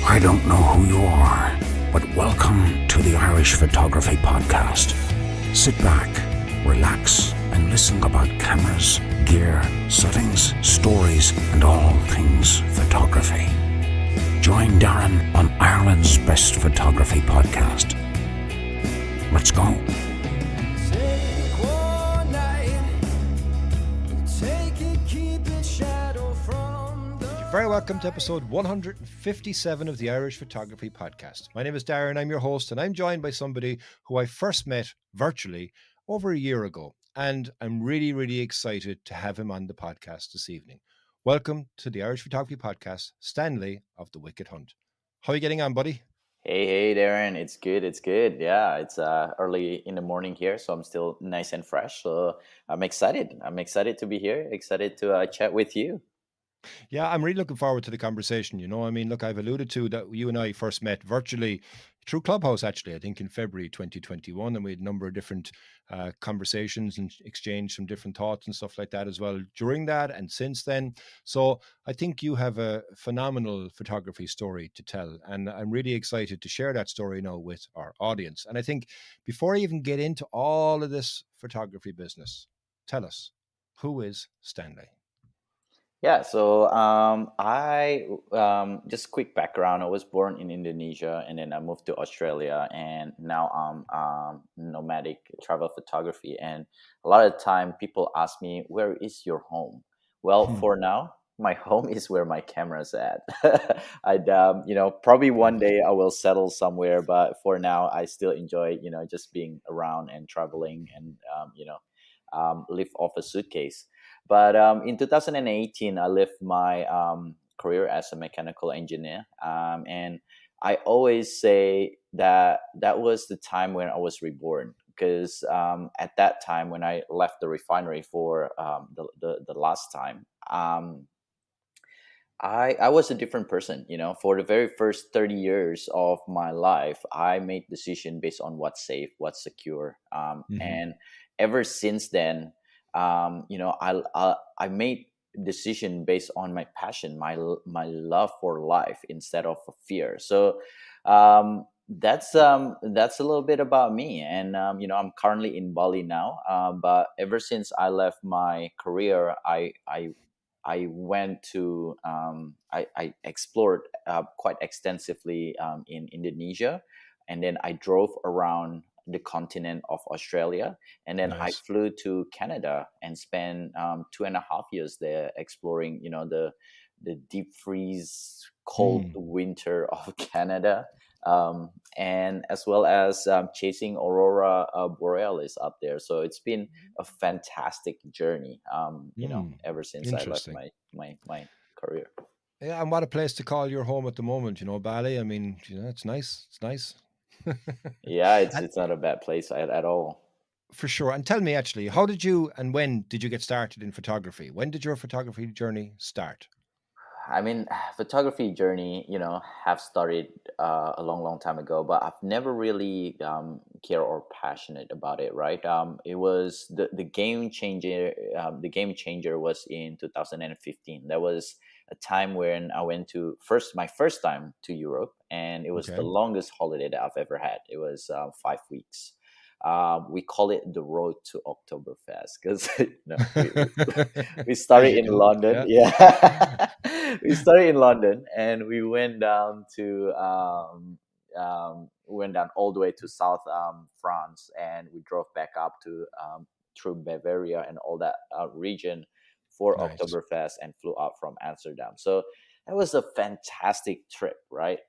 I don't know who you are, but welcome to the Irish Photography Podcast. Sit back, relax, and listen about cameras, gear, settings, stories, and all things photography. Join Darren on Ireland's Best Photography Podcast. Let's go. Very welcome to episode 157 of the Irish Photography Podcast. My name is Darren, I'm your host, and I'm joined by somebody who I first met virtually over a year ago, and I'm really excited to have him on the podcast this evening. Welcome to the Irish Photography Podcast, Stanley of The Wicked Hunt. How are you getting on, buddy? Hey, Darren. It's good. Yeah, it's early in the morning here, so I'm still nice and fresh. So I'm excited. I'm excited to be here. Excited to chat with you. Yeah, I'm really looking forward to the conversation. Look, I've alluded to that you and I first met virtually through Clubhouse, actually, I think in February 2021, and we had a number of different conversations and exchanged some different thoughts and stuff like that as well during that and since then. So I think you have a phenomenal photography story to tell, and I'm really excited to share that story now with our audience. And I think before I even get into all of this photography business, tell us, who is Stanley? Yeah, so I just quick background. I was born in Indonesia, and then I moved to Australia, and now I'm nomadic travel photography. And a lot of the time, people ask me, "Where is your home?" Well, for now, my home is where my camera's at. I'd probably one day I will settle somewhere, but for now, I still enjoy just being around and traveling and live off a suitcase. But in 2018, I left my career as a mechanical engineer. And I always say that that was the time when I was reborn. Because at that time, when I left the refinery for the last time, I was a different person. For the very first 30 years of my life, I made decision based on what's safe, what's secure. And ever since then, I made decision based on my passion, my love for life instead of fear. So that's a little bit about me. And I'm currently in Bali now. But ever since I left my career, I went to I explored quite extensively in Indonesia, and then I drove around the continent of Australia, and then I Nice. flew to Canada and spent 2.5 years there exploring, the deep freeze cold winter of Canada, and as well as chasing aurora borealis up there. So it's been a fantastic journey, ever since I left Interesting. my career. Yeah, and what a place to call your home at the moment, Bali. I mean, it's nice. It's nice. Yeah, it's And it's not a bad place at all. for sure. And tell me actually, how did you and when did you get started in photography? When did your photography journey start? I mean, photography journey, have started a long time ago, but I've never really care or passionate about it. Right? It was the game changer. The game changer was in 2015. That was a time when I went to my first time to Europe, and it was the Okay. longest holiday that I've ever had. It was 5 weeks. We call it the road to Oktoberfest because we As started you in do. London. Yeah. Yeah, we started in London, and we went down all the way to South France, and we drove back up to through Bavaria and all that region for Nice. Oktoberfest, and flew out from Amsterdam. So that was a fantastic trip, right?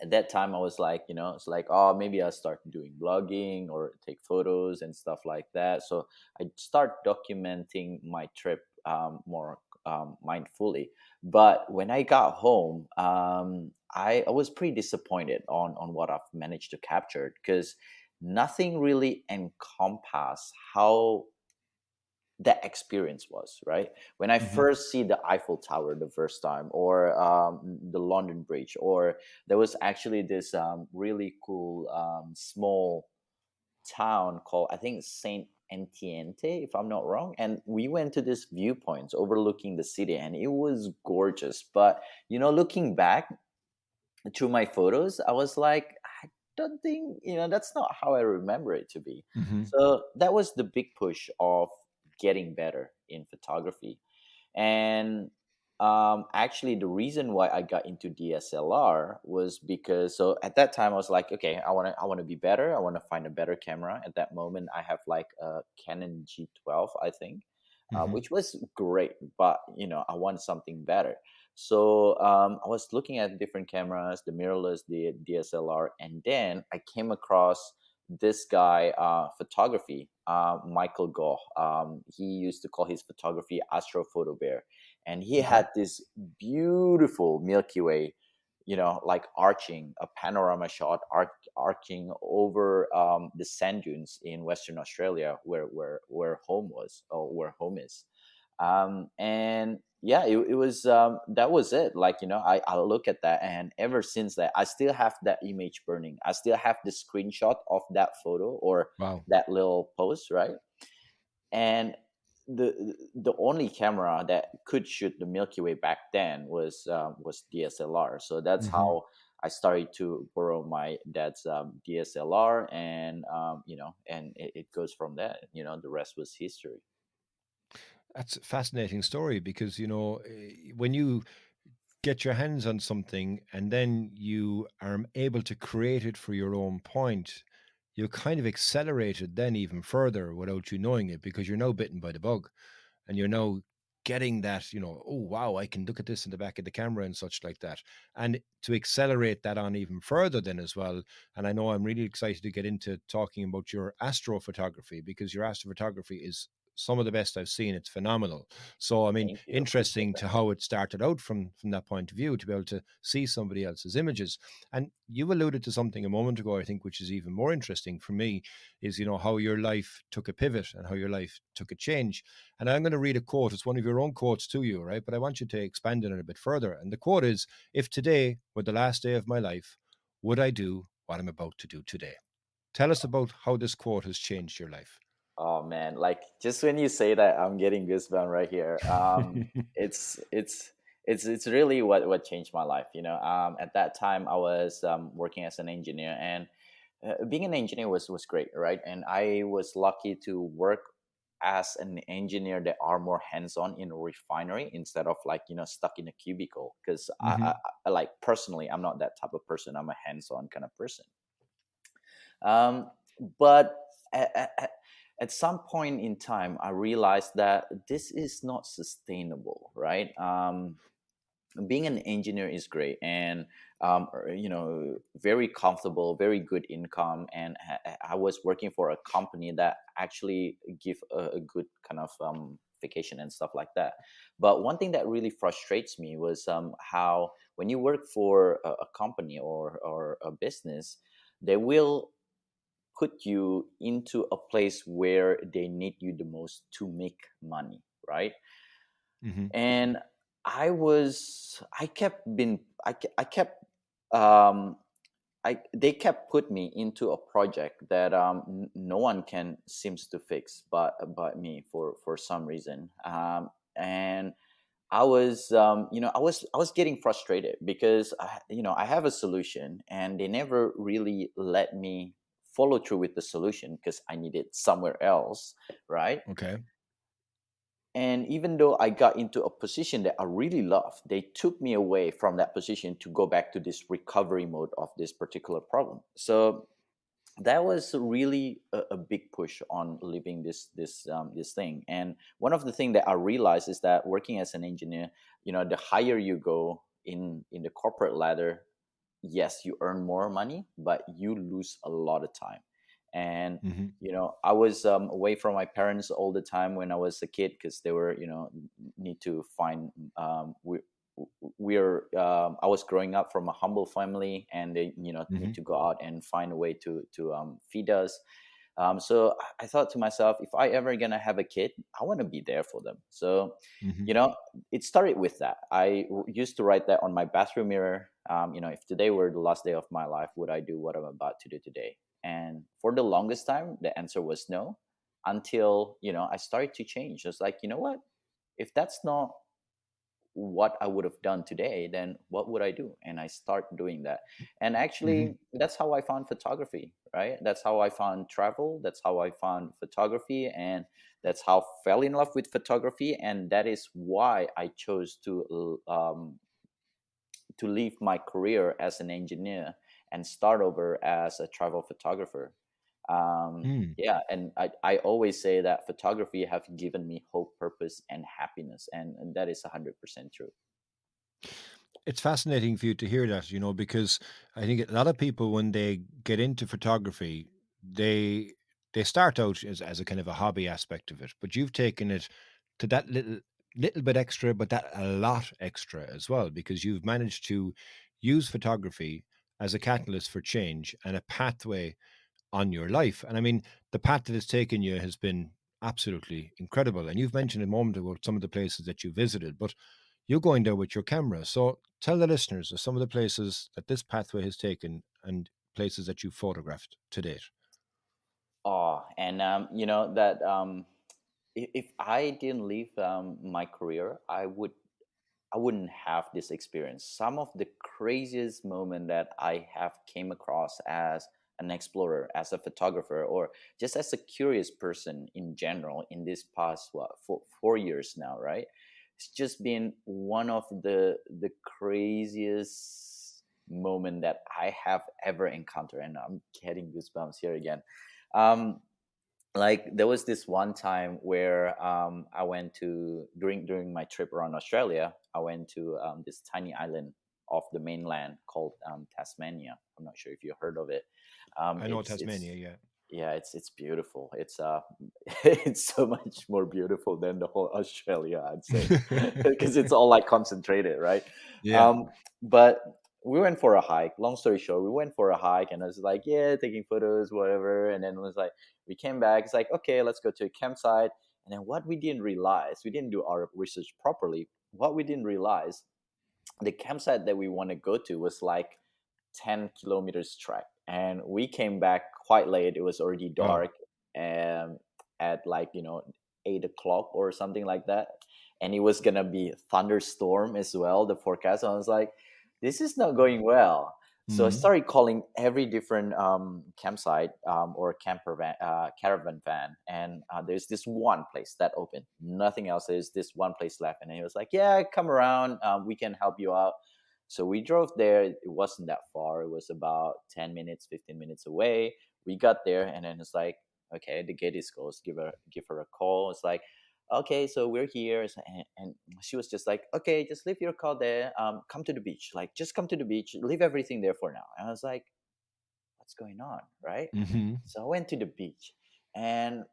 At that time I was like, it's like, oh, maybe I'll start doing blogging or take photos and stuff like that. So I start documenting my trip more mindfully. But when I got home, I was pretty disappointed on what I've managed to capture, because nothing really encompassed how that experience was, right? When I Hmm. first see the Eiffel Tower the first time, or the London Bridge, or there was actually this really cool small town called, I think, Saint Entiente, if I'm not wrong. And we went to this viewpoints overlooking the city, and it was gorgeous. But looking back, through my photos, I was like, I don't think, that's not how I remember it to be. Hmm. So that was the big push of getting better in photography. And actually, the reason why I got into DSLR was because, so at that time I was like, okay, I want to be better. I want to find a better camera. At that moment, I have like a Canon G12, I think, Hmm. which was great, but I want something better. So I was looking at different cameras, the mirrorless, the DSLR, and then I came across this guy, photography, Michael Goh. He used to call his photography Astrophoto Bear, and he Okay. had this beautiful Milky Way, like arching a panorama shot, arching over the sand dunes in Western Australia, where home was, or where home is. And yeah, it was, that was it. Like, I look at that, and ever since that, I still have that image burning. I still have the screenshot of that photo, or Wow. that little post, right? And the only camera that could shoot the Milky Way back then was DSLR. So that's Hmm. how I started to borrow my dad's DSLR, and and it goes from there. The rest was history. That's a fascinating story because, when you get your hands on something and then you are able to create it for your own point, you kind of accelerate it then even further without you knowing it because you're now bitten by the bug and you're now getting that, oh wow, I can look at this in the back of the camera and such like that. And to accelerate that on even further then as well. And I know I'm really excited to get into talking about your astrophotography because your astrophotography is some of the best I've seen. It's phenomenal. So I mean, Thank you. Appreciate interesting that. to how it started out from that point of view to be able to see somebody else's images. And you alluded to something a moment ago, I think, which is even more interesting for me, is how your life took a pivot and how your life took a change. And I'm going to read a quote. It's one of your own quotes to you, right? But I want you to expand on it a bit further. And the quote is, "If today were the last day of my life, would I do what I'm about to do today?" Tell us about how this quote has changed your life. Oh man, like just when you say that, I'm getting goosebumps right here. It's it's it's really what changed my life. At that time, I was working as an engineer, and being an engineer was great, right? And I was lucky to work as an engineer that are more hands-on in a refinery instead of, like, stuck in a cubicle. Because Hmm. like, personally, I'm not that type of person. I'm a hands-on kind of person. Um, but at some point in time, I realized that this is not sustainable, right? Being an engineer is great, and very comfortable, very good income, and I was working for a company that actually give a good kind of vacation and stuff like that. But one thing that really frustrates me was how, when you work for a company, or a business, they will put you into a place where they need you the most to make money, right? Hmm. And I kept been I kept um they kept put me into a project that no one can seems to fix but me, for some reason. And I was, I was getting frustrated because I have a solution, and they never really let me follow through with the solution because I need it somewhere else, right? Okay. And even though I got into a position that I really loved, they took me away from that position to go back to this recovery mode of this particular problem. So that was really a big push on leaving this thing. And one of the things that I realized is that working as an engineer, the higher you go in the corporate ladder, yes, you earn more money, but you lose a lot of time. And Hmm. I was away from my parents all the time when I was a kid, because they were, need to find, we're I was growing up from a humble family, and they, need Hmm. to go out and find a way to feed us. So I thought to myself, if I ever gonna have a kid, I want to be there for them. So, Hmm. you know, it started with that. Used to write that on my bathroom mirror. If today were the last day of my life, would I do what I'm about to do today? And for the longest time, the answer was no. Until I started to change. It's like, you know what? If that's not what I would have done today, then what would I do? And I start doing that. And Hmm. actually, that's how I found photography, right? That's how I found travel. That's how I found photography. And that's how I fell in love with photography. And that is why I chose to leave my career as an engineer and start over as a travel photographer. Yeah, and I always say that photography have given me hope, purpose, and happiness, and that is 100% true. It's fascinating for you to hear that, because I think a lot of people, when they get into photography, they they start out as a kind of a hobby aspect of it, but you've taken it to that little bit extra, but that a lot extra as well, because you've managed to use photography as a catalyst for change and a pathway on your life. And I mean, the path that it's taken you has been absolutely incredible. And you've mentioned a moment ago some of the places that you visited, but you're going there with your camera. So tell the listeners of some of the places that this pathway has taken and places that you've photographed to date. Oh, and that if I didn't leave my career, I wouldn't have this experience. Some of the craziest moment that I have came across as an explorer, as a photographer, or just as a curious person in general in this past 4 years now, right? It's just been one of the craziest moment that I have ever encountered, and I'm getting goosebumps here again. Um, like there was this one time where I went to during my trip around Australia. I went to this tiny island off the mainland called Tasmania. I'm not sure if you heard of it. I know It's Tasmania, yeah. yeah, it's beautiful. It's it's so much more beautiful than the whole Australia, I'd say, because it's all like concentrated, right? Yeah. Um, but we went for a hike. Long story short, we went for a hike, and I was like, yeah, taking photos, whatever. And then it was like, we came back. It's like, okay, let's go to a campsite. And then what we didn't realize, we didn't do our research properly. What we didn't realize, the campsite that we want to go to was like 10 kilometers trek, and we came back quite late. It was already Wow. dark, and at like 8 o'clock or something like that, and it was gonna be thunderstorm as well, the forecast. I was like, this is not going well. So I Hmm. started calling every different campsite or caravan van, and there's this one place that opened, nothing else. There's this one place left, and he was like, yeah, come around, we can help you out. So we drove there. It wasn't that far. It was about 10 minutes, 15 minutes away. We got there, and then it's like, okay, the gate is closed. Give her a call. It's like, okay, so we're here. And she was just like, okay, just leave your car there. Come to the beach. Like, just come to the beach. Leave everything there for now. And I was like, what's going on, right? Hmm. So I went to the beach, and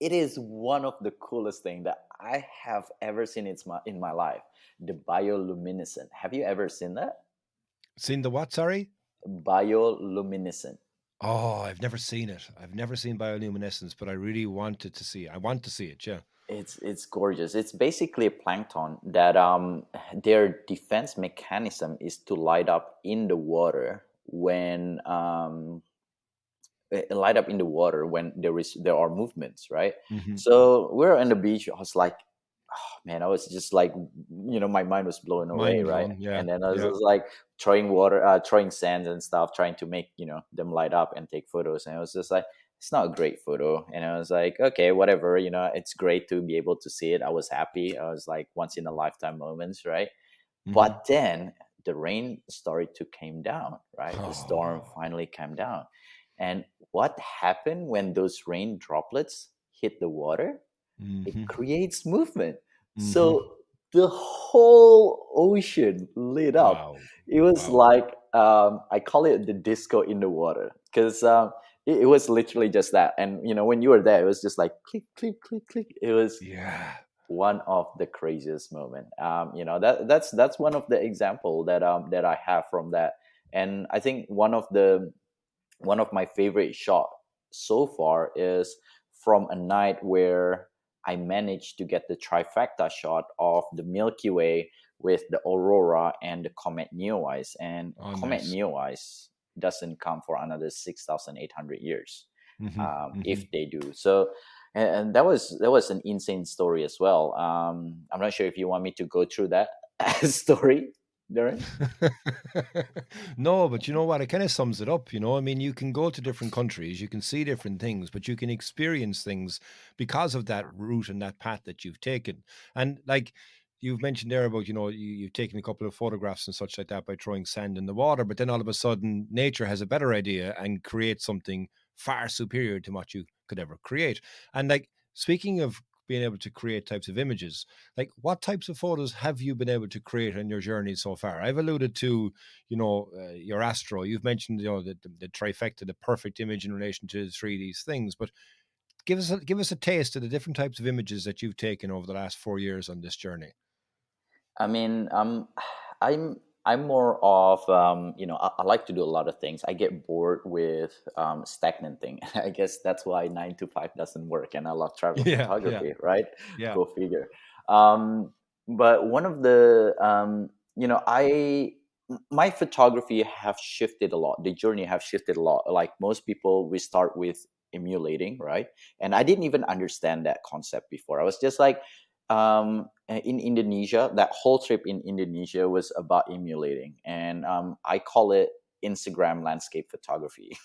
it is one of the coolest thing that I have ever seen in my life. The bioluminescent. Have you ever seen that? Seen the what? Sorry. Bioluminescent. Oh, I've never seen it. I've never seen bioluminescence, but I really wanted to see it. I want to see it. Yeah. It's gorgeous. It's basically a plankton that their defense mechanism is to light up in the water when light up in the water when there are movements, right? Hmm. So we're on the beach. I was like, oh, man, I was just like, my mind was blown away, Mind right? blown. Yeah. And then I Yeah. was like throwing water, throwing sands and stuff, trying to make them light up and take photos. And I was just like, it's not a great photo. And I was like, okay, whatever. It's great to be able to see it. I was happy. I was like once in a lifetime moments, right? Hmm. But then the rain started to came down, right? The storm Oh. finally came down. And what happened when those rain droplets hit the water? It Hmm. creates movement. Hmm. So the whole ocean lit up. Wow. It was Wow. like, I call it the disco in the water, because it was literally just that. And when you were there, it was just like click, click, click, click. It was Yeah. one of the craziest moment. That's one of the example that I have from that. And I think one of my favorite shot so far is from a night where I managed to get the trifecta shot of the Milky Way with the aurora and the comet Neowise. And Oh, comet nice. Neowise doesn't come for another 6,800 years, Hmm. if Hmm. they do. So And that was an insane story as well. I'm not sure if you want me to go through that story, Darren. No, but you know what? It kind of sums it up. I mean, you can go to different countries, you can see different things, but you can experience things because of that route and that path that you've taken. And like you've mentioned there about, you've taken a couple of photographs and such like that by throwing sand in the water, but then all of a sudden nature has a better idea and creates something far superior to what you could ever create. And like speaking of being able to create types of images, like what types of photos have you been able to create on your journey so far? I've alluded to, your astro. You've mentioned, the trifecta, the perfect image in relation to the three of these things. But give us a taste of the different types of images that you've taken over the last 4 years on this journey. I mean, I'm more of I like to do a lot of things. I get bored with stagnant thing. I guess that's why 9 to 5 doesn't work, and I love travel Yeah, yeah, photography, right? yeah. Go figure. Um, but one of the I my photography have shifted a lot. The journey have shifted a lot. Like most people, we start with emulating, right? And I didn't even understand that concept before. I was just like, in Indonesia, that whole trip in Indonesia was about emulating, and I call it Instagram landscape photography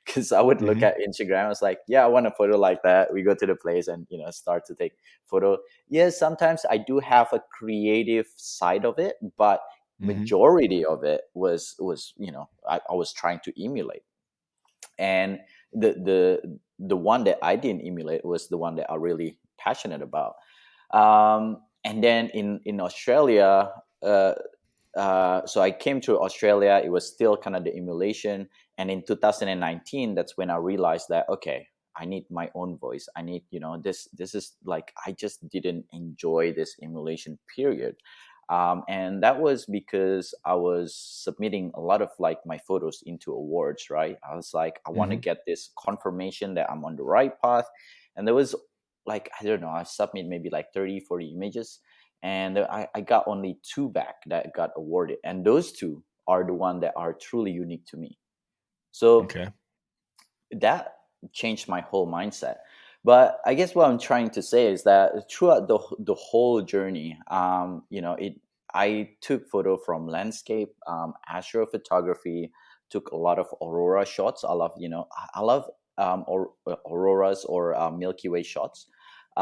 because I would look Hmm. at Instagram. I was like, yeah, I want a photo like that. We go to the place and start to take photo. Yes, sometimes I do have a creative side of it, but Hmm. majority of it was I was trying to emulate, and the one that I didn't emulate was the one that I really passionate about. And then in Australia, so I came to Australia. It was still kind of the emulation, and in 2019, that's when I realized that okay, I need my own voice. I need this. This is like I just didn't enjoy this emulation period. And that was because I was submitting a lot of like my photos into awards, right? I was like, I want to Hmm. get this confirmation that I'm on the right path. And there was like, I don't know, I submit maybe like 30, 40 images. And I got only two back that got awarded. And those two are the one that are truly unique to me. So Okay. that changed my whole mindset. But I guess what I'm trying to say is that throughout the whole journey, it I took photo from landscape, astrophotography, took a lot of aurora shots. I love auroras or Milky Way shots.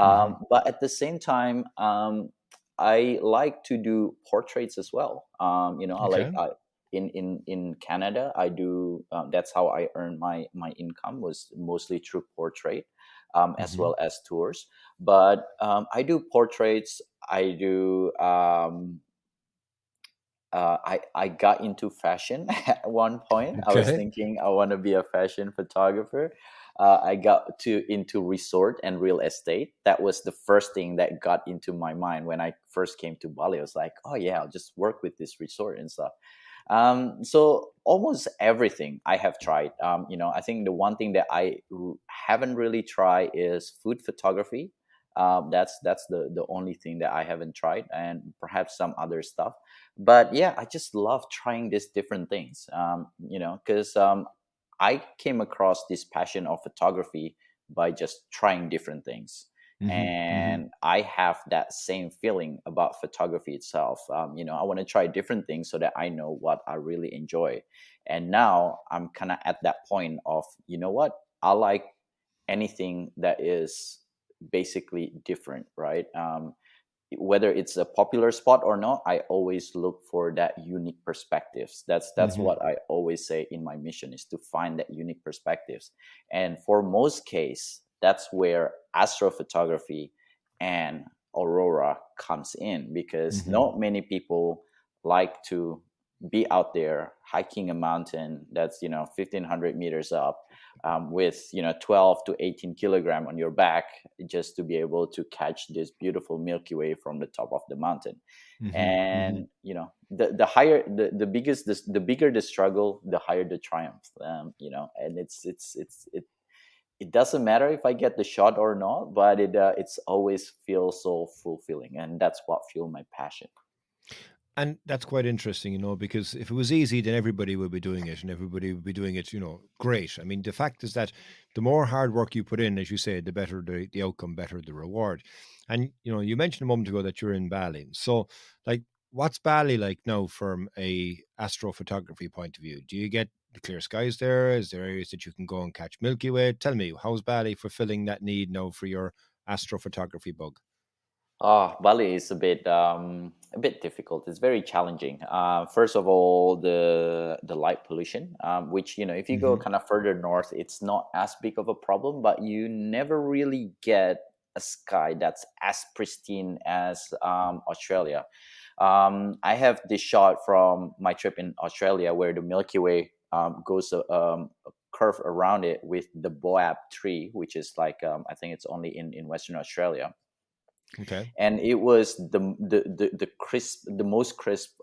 Hmm. But at the same time, I like to do portraits as well. I like Okay. in Canada, I do. That's how I earn my income was mostly through portrait, as Hmm. well as tours. But I do portraits. I do. I got into fashion at one point. I was Okay. thinking I want to be a fashion photographer. I got to into resort and real estate. That was the first thing that got into my mind when I first came to Bali. I was like, oh yeah, I'll just work with this resort and stuff. So almost everything I have tried. I think the one thing that haven't really tried is food photography. That's the only thing that I haven't tried, and perhaps some other stuff. But yeah, I just love trying these different things. Because I came across this passion of photography by just trying different things. Hmm. Hmm. And I have that same feeling about photography itself. I want to try different things so that I know what I really enjoy. And now I'm kind of at that point of, you know what? I like anything that is basically different, right? Whether it's a popular spot or not, I always look for that unique perspectives. That's Hmm. what I always say in my mission is to find that unique perspectives. And for most case, that's where astrophotography and aurora comes in, because Hmm. not many people like to be out there hiking a mountain that's 1500 meters up, with 12 to 18 kilogram on your back, just to be able to catch this beautiful Milky Way from the top of the mountain. Hmm. Hmm. And the higher the biggest the bigger the struggle, the higher the triumph. And it doesn't matter if I get the shot or not, but it's always feels so fulfilling, and that's what fuel my passion. And that's quite interesting, because if it was easy, then everybody would be doing it and everybody would be doing it, great. I mean, the fact is that the more hard work you put in, as you say, the better the outcome, better the reward. And, you mentioned a moment ago that you're in Bali. So, like, what's Bali like now from a astrophotography point of view? Do you get the clear skies there? Is there areas that you can go and catch Milky Way? Tell me, how's Bali fulfilling that need now for your astrophotography bug? Oh, Bali is a bit difficult. It's very challenging. First of all, the light pollution, which if you go Hmm. kind of further north, it's not as big of a problem, but you never really get a sky that's as pristine as Australia. I have this shot from my trip in Australia where the Milky Way goes a curve around it with the Boab tree, which is like I think it's only in Western Australia, Okay. and it was the most crisp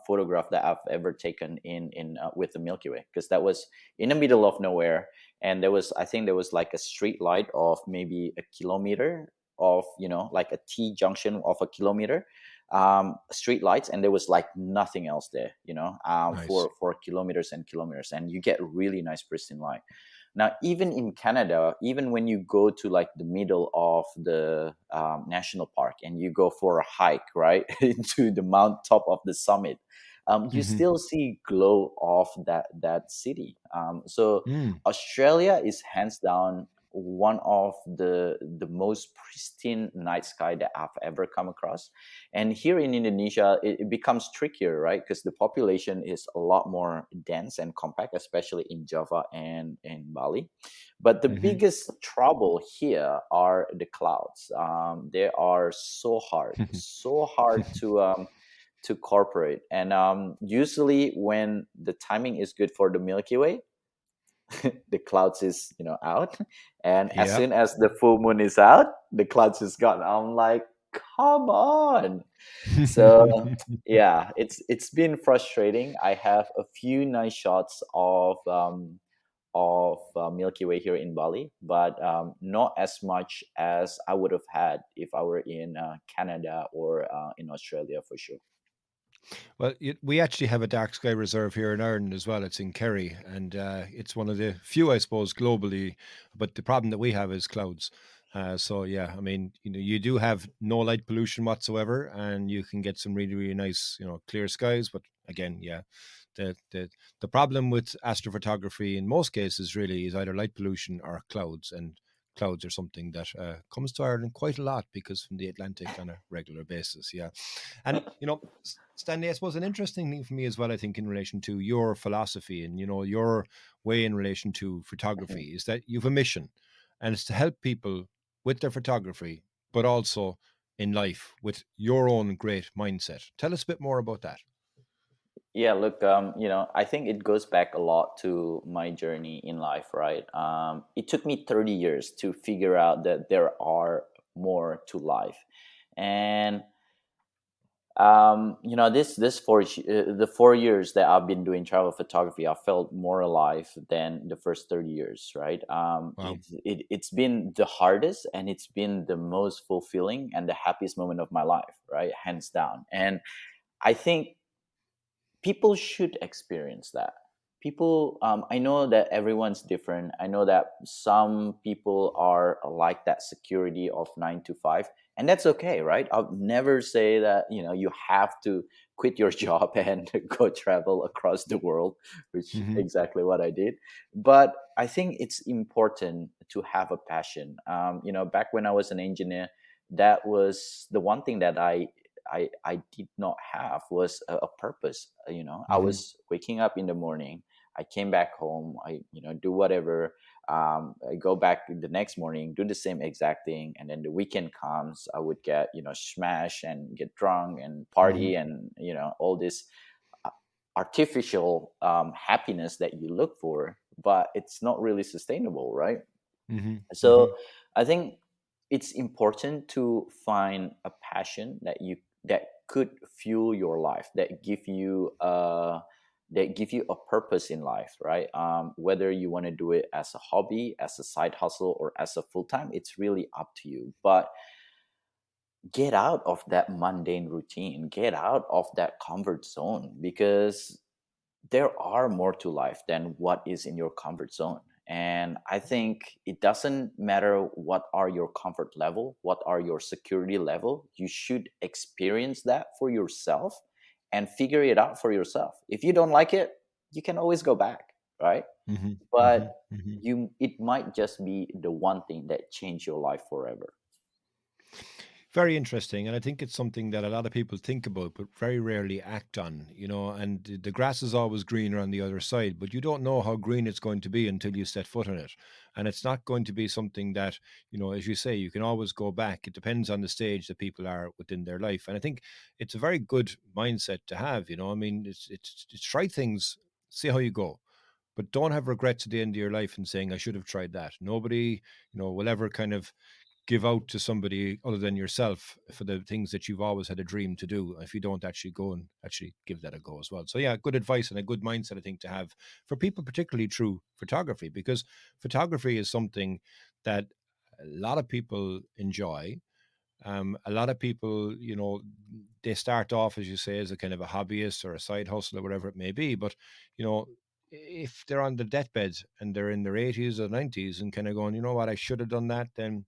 photograph that I've ever taken in with the Milky Way, because that was in the middle of nowhere, and I think there was like a street light of maybe a kilometer, of like a T junction of a kilometer, street lights, and there was like nothing else there, Nice. for kilometers and kilometers, and you get really nice pristine light. Now, even in Canada, even when you go to like the middle of the national park and you go for a hike, right, into the mount top of the summit, you Hmm. still see glow of that city. So Mm. Australia is hands down one of the most pristine night sky that I've ever come across. And here in Indonesia, it becomes trickier, right? Because the population is a lot more dense and compact, especially in Java and in Bali. But the Hmm. biggest trouble here are the clouds. They are so hard to incorporate. And usually, when the timing is good for the Milky Way, the clouds is out, and as Yeah. soon as the full moon is out, the clouds is gone. I'm like, come on. So yeah, it's been frustrating. I have a few nice shots of Milky Way here in Bali, but not as much as I would have had if I were in Canada or in Australia, for sure. Well, we actually have a dark sky reserve here in Ireland as well. It's in Kerry, and it's one of the few, I suppose, globally. But the problem that we have is clouds. So yeah, I mean, you do have no light pollution whatsoever, and you can get some really, really nice, clear skies. But again, yeah, the the the problem with astrophotography in most cases really is either light pollution or clouds, and clouds are something that comes to Ireland quite a lot because from the Atlantic on a regular basis. Yeah, and Stanley, I suppose an interesting thing for me as well, I think, in relation to your philosophy and your way in relation to photography is that you've a mission, and it's to help people with their photography, but also in life with your own great mindset. Tell us a bit more about that. Yeah, look, I think it goes back a lot to my journey in life, right? It took me 30 years to figure out that there are more to life. And this the 4 years that I've been doing travel photography, I felt more alive than the first 30 years, right? Wow. It's been the hardest, and it's been the most fulfilling and the happiest moment of my life, right? Hands down. And I think people should experience that. People, I know that everyone's different. I know that some people are like that security of 9 to 5, and that's okay, right? I'll never say that you have to quit your job and go travel across the world, which Hmm. exactly what I did. But I think it's important to have a passion. Back when I was an engineer, that was the one thing that I did not have was a purpose. I Hmm. was waking up in the morning. I came back home. I do whatever. I go back the next morning, do the same exact thing, and then the weekend comes. I would get smash and get drunk and Hmm. party, and all this uh, artificial happiness that you look for, but it's not really sustainable, right? Hmm. Hmm. So I think it's important to find a passion that could fuel your life, that give you a purpose in life, right? Whether you want to do it as a hobby, as a side hustle, or as a full time, it's really up to you. But get out of that mundane routine, get out of that comfort zone, because there are more to life than what is in your comfort zone. And I think it doesn't matter what are your comfort level, what are your security level. You should experience that for yourself and figure it out for yourself. If you don't like it, you can always go back, right? Hmm. But Hmm. Hmm. it might just be the one thing that changed your life forever. Very interesting. And I think it's something that a lot of people think about, but very rarely act on, and the grass is always greener on the other side, but you don't know how green it's going to be until you set foot on it. And it's not going to be something that, as you say, you can always go back. It depends on the stage that people are within their life. And I think it's a very good mindset to have, I mean, it's try things, see how you go. But don't have regrets at the end of your life and saying, I should have tried that. Nobody, will ever kind of give out to somebody other than yourself for the things that you've always had a dream to do if you don't actually go and actually give that a go as well. So yeah, good advice and a good mindset I think to have for people, particularly through photography, because photography is something that a lot of people enjoy. A lot of people, they start off, as you say, as a kind of a hobbyist or a side hustle or whatever it may be. But, you know, if they're on the deathbed and they're in their 80s or 90s and kind of going, you know what, I should have done that, then,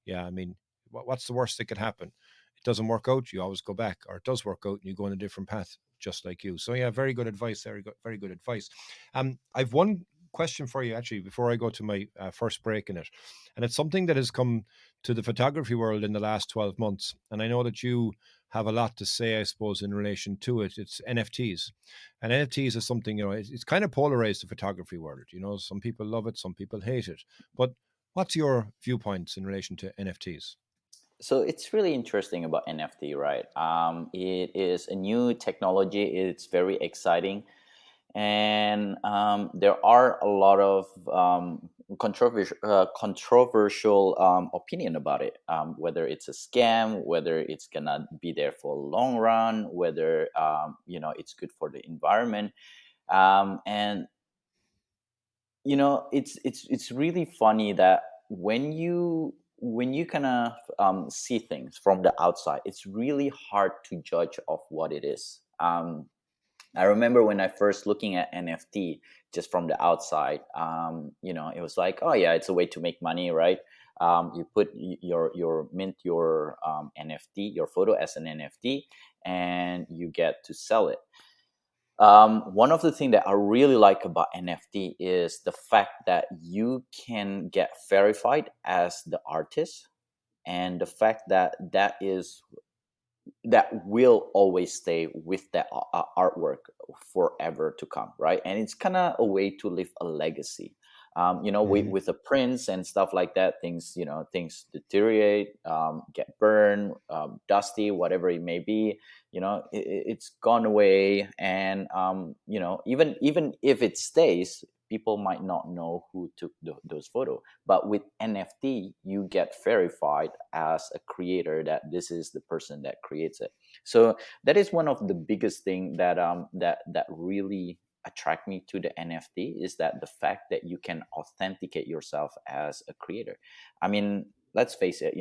yeah, I mean, what's the worst that could happen? It doesn't work out, you always go back, or it does work out and you go on a different path, just like you. So, yeah, very good advice. Very good advice. I've one question for you actually before I go to my first break in it. And it's something that has come to the photography world in the last 12 months. And I know that you have a lot to say, I suppose, in relation to it. It's NFTs. And NFTs is something, it's kind of polarized the photography world. Some people love it, some people hate it. But what's your viewpoints in relation to NFTs? So it's really interesting about NFT, right? It is a new technology. It's very exciting, and there are a lot of controversial opinion about it. Whether it's a scam, whether it's gonna be there for a long run, whether it's good for the environment, and it's really funny that when you kind of see things from the outside, it's really hard to judge of what it is. I remember when I first looking at NFT just from the outside, it was like, oh yeah, it's a way to make money, right? You put your mint your NFT, your photo as an NFT, and you get to sell it. One of the things that I really like about NFT is the fact that you can get verified as the artist, and the fact that that will always stay with that artwork forever to come, right? And it's kind of a way to leave a legacy. Hmm. With the prints and stuff like that, things deteriorate, get burned, dusty, whatever it may be. It's gone away, and even if it stays, people might not know who took those photos. But with NFT, you get verified as a creator that this is the person that creates it. So that is one of the biggest thing that really attract me to the NFT, is that the fact that you can authenticate yourself as a creator. I mean, let's face it,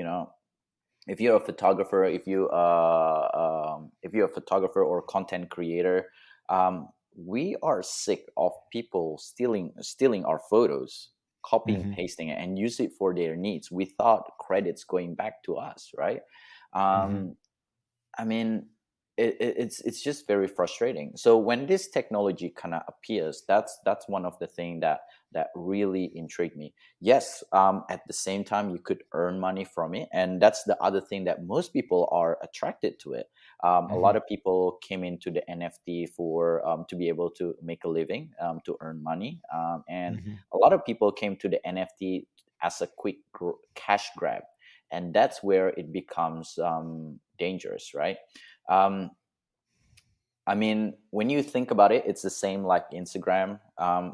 if you're a photographer, if you're a photographer or content creator, we are sick of people stealing our photos, copying, Hmm. pasting it, and use it for their needs without credits going back to us, right? Hmm. Um, I mean, it's just very frustrating. So when this technology kind of appears, that's one of the thing that really intrigued me. Yes, at the same time, you could earn money from it, and that's the other thing that most people are attracted to it. A Hmm. lot of people came into the NFT for to be able to make a living, to earn money, and Hmm. a lot of people came to the NFT as a quick cash grab, and that's where it becomes dangerous, right? Um, I mean, when you think about it, it's the same like Instagram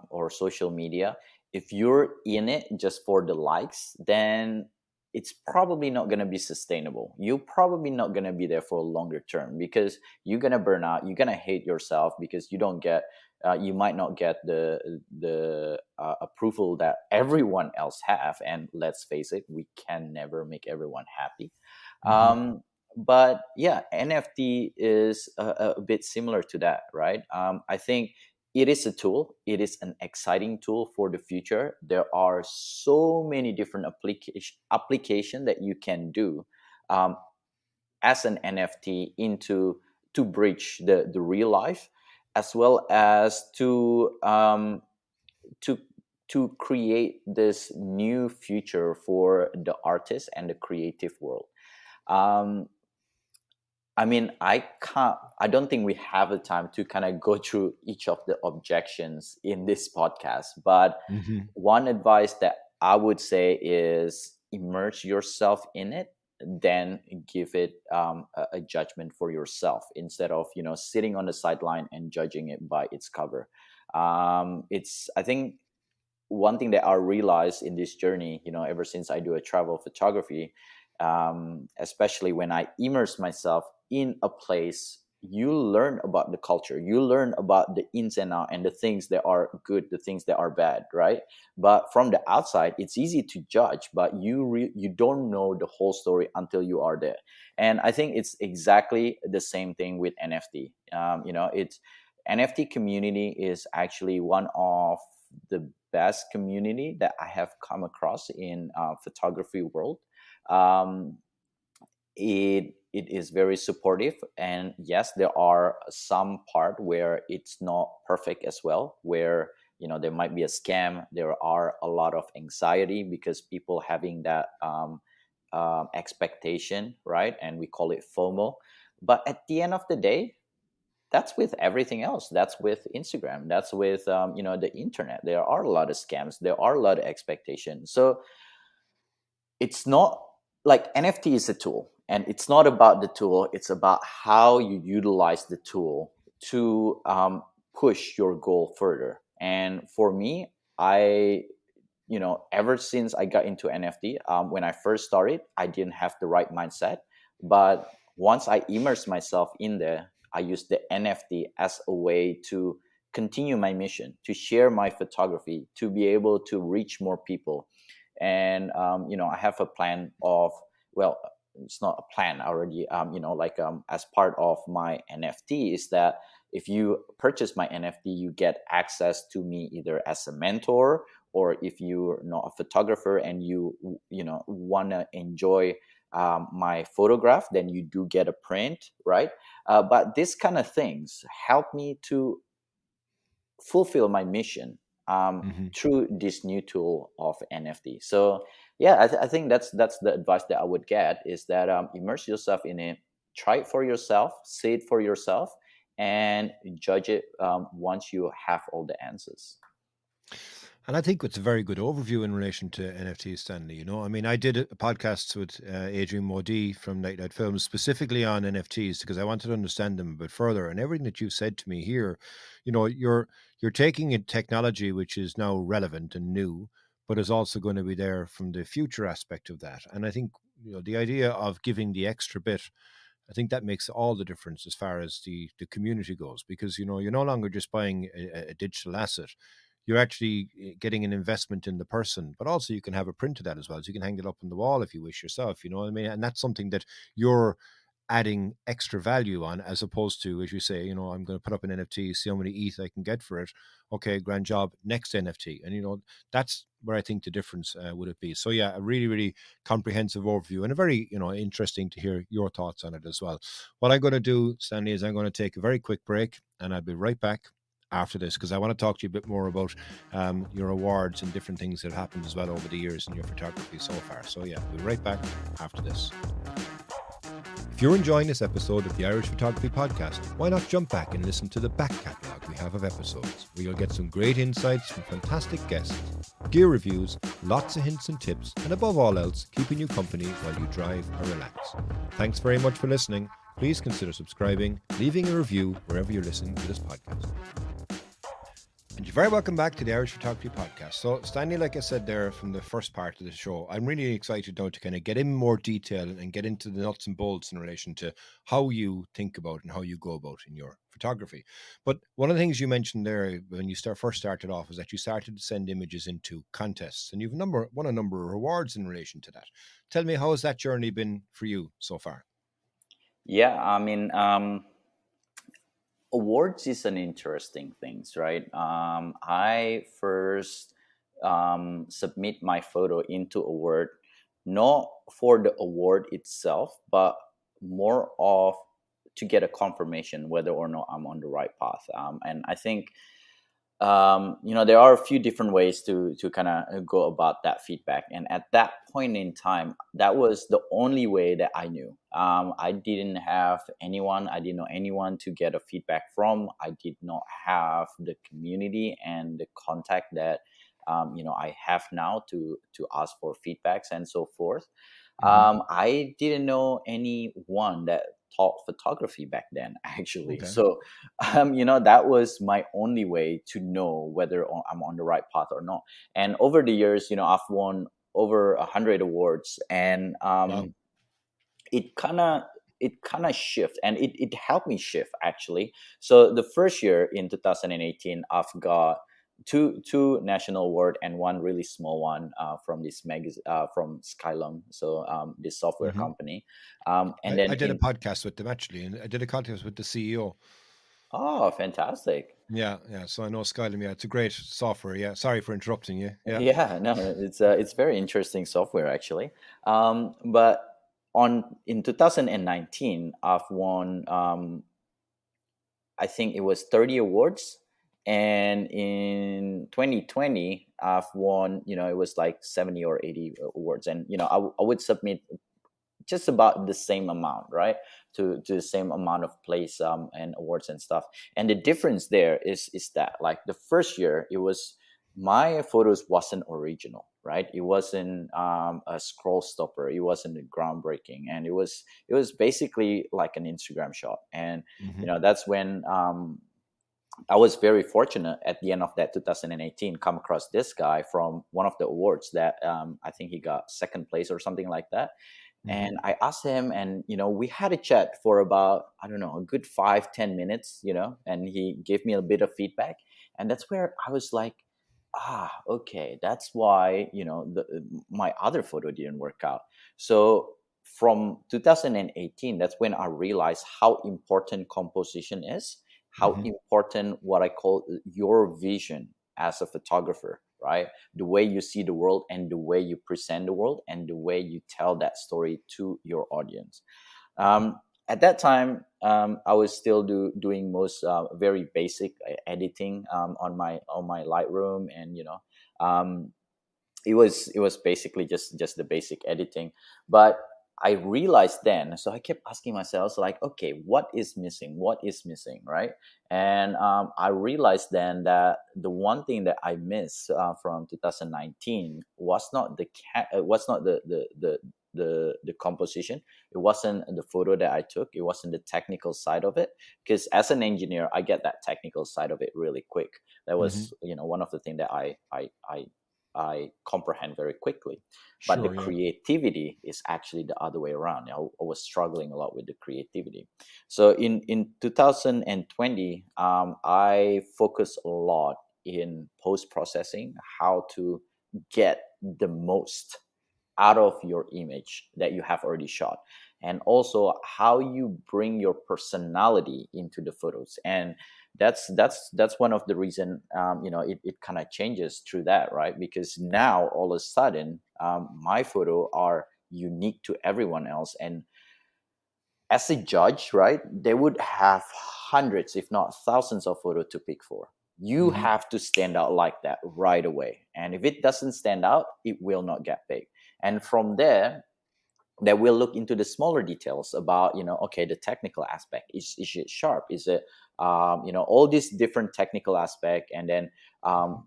or social media. If you're in it just for the likes, then it's probably not going to be sustainable. You're probably not going to be there for a longer term, because you're going to burn out. You're going to hate yourself because you might not get the approval that everyone else have. And let's face it, we can never make everyone happy. Hmm. Um, But yeah, NFT is a bit similar to that, right? I think it is a tool. It is an exciting tool for the future. There are so many different application that you can do um, as an NFT into to bridge the real life, as well as to to create this new future for the artist and the creative world. Um, I mean, I don't think we have the time to kind of go through each of the objections in this podcast. But Hmm. one advice that I would say is immerse yourself in it, then give it a judgment for yourself instead of, sitting on the sideline and judging it by its cover. I think one thing that I realized in this journey, ever since I do a travel photography, especially when I immerse myself in a place, you learn about the culture, you learn about the ins and outs and the things that are good, the things that are bad, right? But from the outside, it's easy to judge, but you don't know the whole story until you are there. And I think it's exactly the same thing with NFT. It's NFT community is actually one of the best community that I have come across in photography world. Um, it is very supportive, and yes, there are some part where it's not perfect as well, where there might be a scam. There are a lot of anxiety because people having that expectation, right? And we call it FOMO. But at the end of the day, that's with everything else. That's with Instagram. That's with the internet. There are a lot of scams. There are a lot of expectations. So it's not like NFT is a tool, and it's not about the tool. It's about how you utilize the tool to push your goal further. And for me, I ever since I got into NFT, when I first started, I didn't have the right mindset. But once I immersed myself in there, I used the NFT as a way to continue my mission, to share my photography, to be able to reach more people. And I have a plan of, well, it's not a plan already. As part of my NFT is that if you purchase my NFT, you get access to me either as a mentor, or if you're not a photographer and you want to enjoy my photograph, then you do get a print, right? But this kind of things help me to fulfill my mission Hmm. through this new tool of NFT. So yeah, I think that's the advice that I would get, is that immerse yourself in it, try it for yourself, see it for yourself, and judge it once you have all the answers. And I think it's a very good overview in relation to NFTs, Stanley. I mean, I did a podcast with Adrian Modi from Night Night Films specifically on NFTs because I wanted to understand them a bit further. And everything that you said to me here, you're taking a technology which is now relevant and new, but is also going to be there from the future aspect of that. And I think the idea of giving the extra bit, I think that makes all the difference as far as the community goes, because you're no longer just buying a digital asset. You're actually getting an investment in the person, but also you can have a print of that as well. So you can hang it up on the wall if you wish yourself, you know what I mean? And that's something that you're adding extra value on, as opposed to, as you say, I'm going to put up an NFT, see how many ETH I can get for it. Okay, grand job, next NFT. And that's where I think the difference would it be. So yeah, a really, really comprehensive overview, and a very, interesting to hear your thoughts on it as well. What I'm going to do, Stanley, is I'm going to take a very quick break, and I'll be right back after this, because I want to talk to you a bit more about your awards and different things that have happened as well over the years in your photography so far. So yeah, we'll be right back after this. If you're enjoying this episode of the Irish Photography Podcast, why not jump back and listen to the back catalogue we have of episodes, where you'll get some great insights from fantastic guests, gear reviews, lots of hints and tips, and above all else, keeping you company while you drive or relax. Thanks very much for listening. Please consider subscribing, leaving a review wherever you're listening to this podcast. And you're very welcome back to the Irish Photography Podcast. So, Stanley, like I said there from the first part of the show, I'm really excited now to kind of get in more detail and get into the nuts and bolts in relation to how you think about and how you go about in your photography. But one of the things you mentioned there when you first started off was that you started to send images into contests, and you've won a number of awards in relation to that. Tell me, how has that journey been for you so far? Yeah, I mean, awards is an interesting things, right? I first submit my photo into award, not for the award itself, but more of to get a confirmation whether or not I'm on the right path. And I think there are a few different ways to kind of go about that feedback. And at that point in time, that was the only way that I knew. I didn't have anyone. I didn't know anyone to get a feedback from. I did not have the community and the contact that I have now to ask for feedbacks and so forth. Hmm. I didn't know anyone that taught photography back then, actually. Okay. So, that was my only way to know whether I'm on the right path or not. And over the years, I've won over 100 awards, and Wow. it kind of it kind of shift, and it helped me shift actually. So the first year in 2018, I've got two national award and one really small one from this magazine, from Skylum, so this software Hmm. company. And I then did a in podcast with them actually, and I did a podcast with the CEO. Oh, fantastic. Yeah, yeah. So I know Skylum. Yeah, it's a great software. Yeah. Sorry for interrupting you. Yeah. Yeah, no, it's very interesting software actually. But on in 2019, I've won I think it was 30 awards. And in 2020, I've won, it was like 70 or 80 awards. And, I would submit just about the same amount, right? To the same amount of place and awards and stuff. And the difference there is that like the first year, it was my photos wasn't original, right? It wasn't a scroll stopper. It wasn't groundbreaking, and it was basically like an Instagram shot. And Hmm. that's when I was very fortunate at the end of that 2018 come across this guy from one of the awards that I think he got second place or something like that. Hmm. And I asked him, and we had a chat for about, I don't know, a good 5-10 minutes, and he gave me a bit of feedback. And that's where I was like, okay, that's why my other photo didn't work out. So from 2018, that's when I realized how important composition is, how Hmm. important what I call your vision as a photographer, right? The way you see the world and the way you present the world and the way you tell that story to your audience. At that time, I was still doing most very basic editing on my Lightroom, and it was basically just the basic editing. But I realized then, so I kept asking myself, so like, okay, what is missing, right? And I realized then that the one thing that I missed from 2019 was not the composition. It wasn't the photo that I took. It wasn't the technical side of it, because as an engineer, I get that technical side of it really quick. That Hmm. was one of the things that I comprehend very quickly. But the Sure. Yeah. creativity is actually the other way around. I was struggling a lot with the creativity. So in 2020, I focused a lot in post processing, how to get the most out of your image that you have already shot, and also how you bring your personality into the photos. And that's one of the reason it kind of changes through that, right? Because now all of a sudden my photo are unique to everyone else, and as a judge, right, they would have hundreds if not thousands of photos to pick for. You Hmm. have to stand out like that right away, and if it doesn't stand out, it will not get picked. And from there, that we'll look into the smaller details about, okay, the technical aspect, is it sharp, is it all these different technical aspect. And then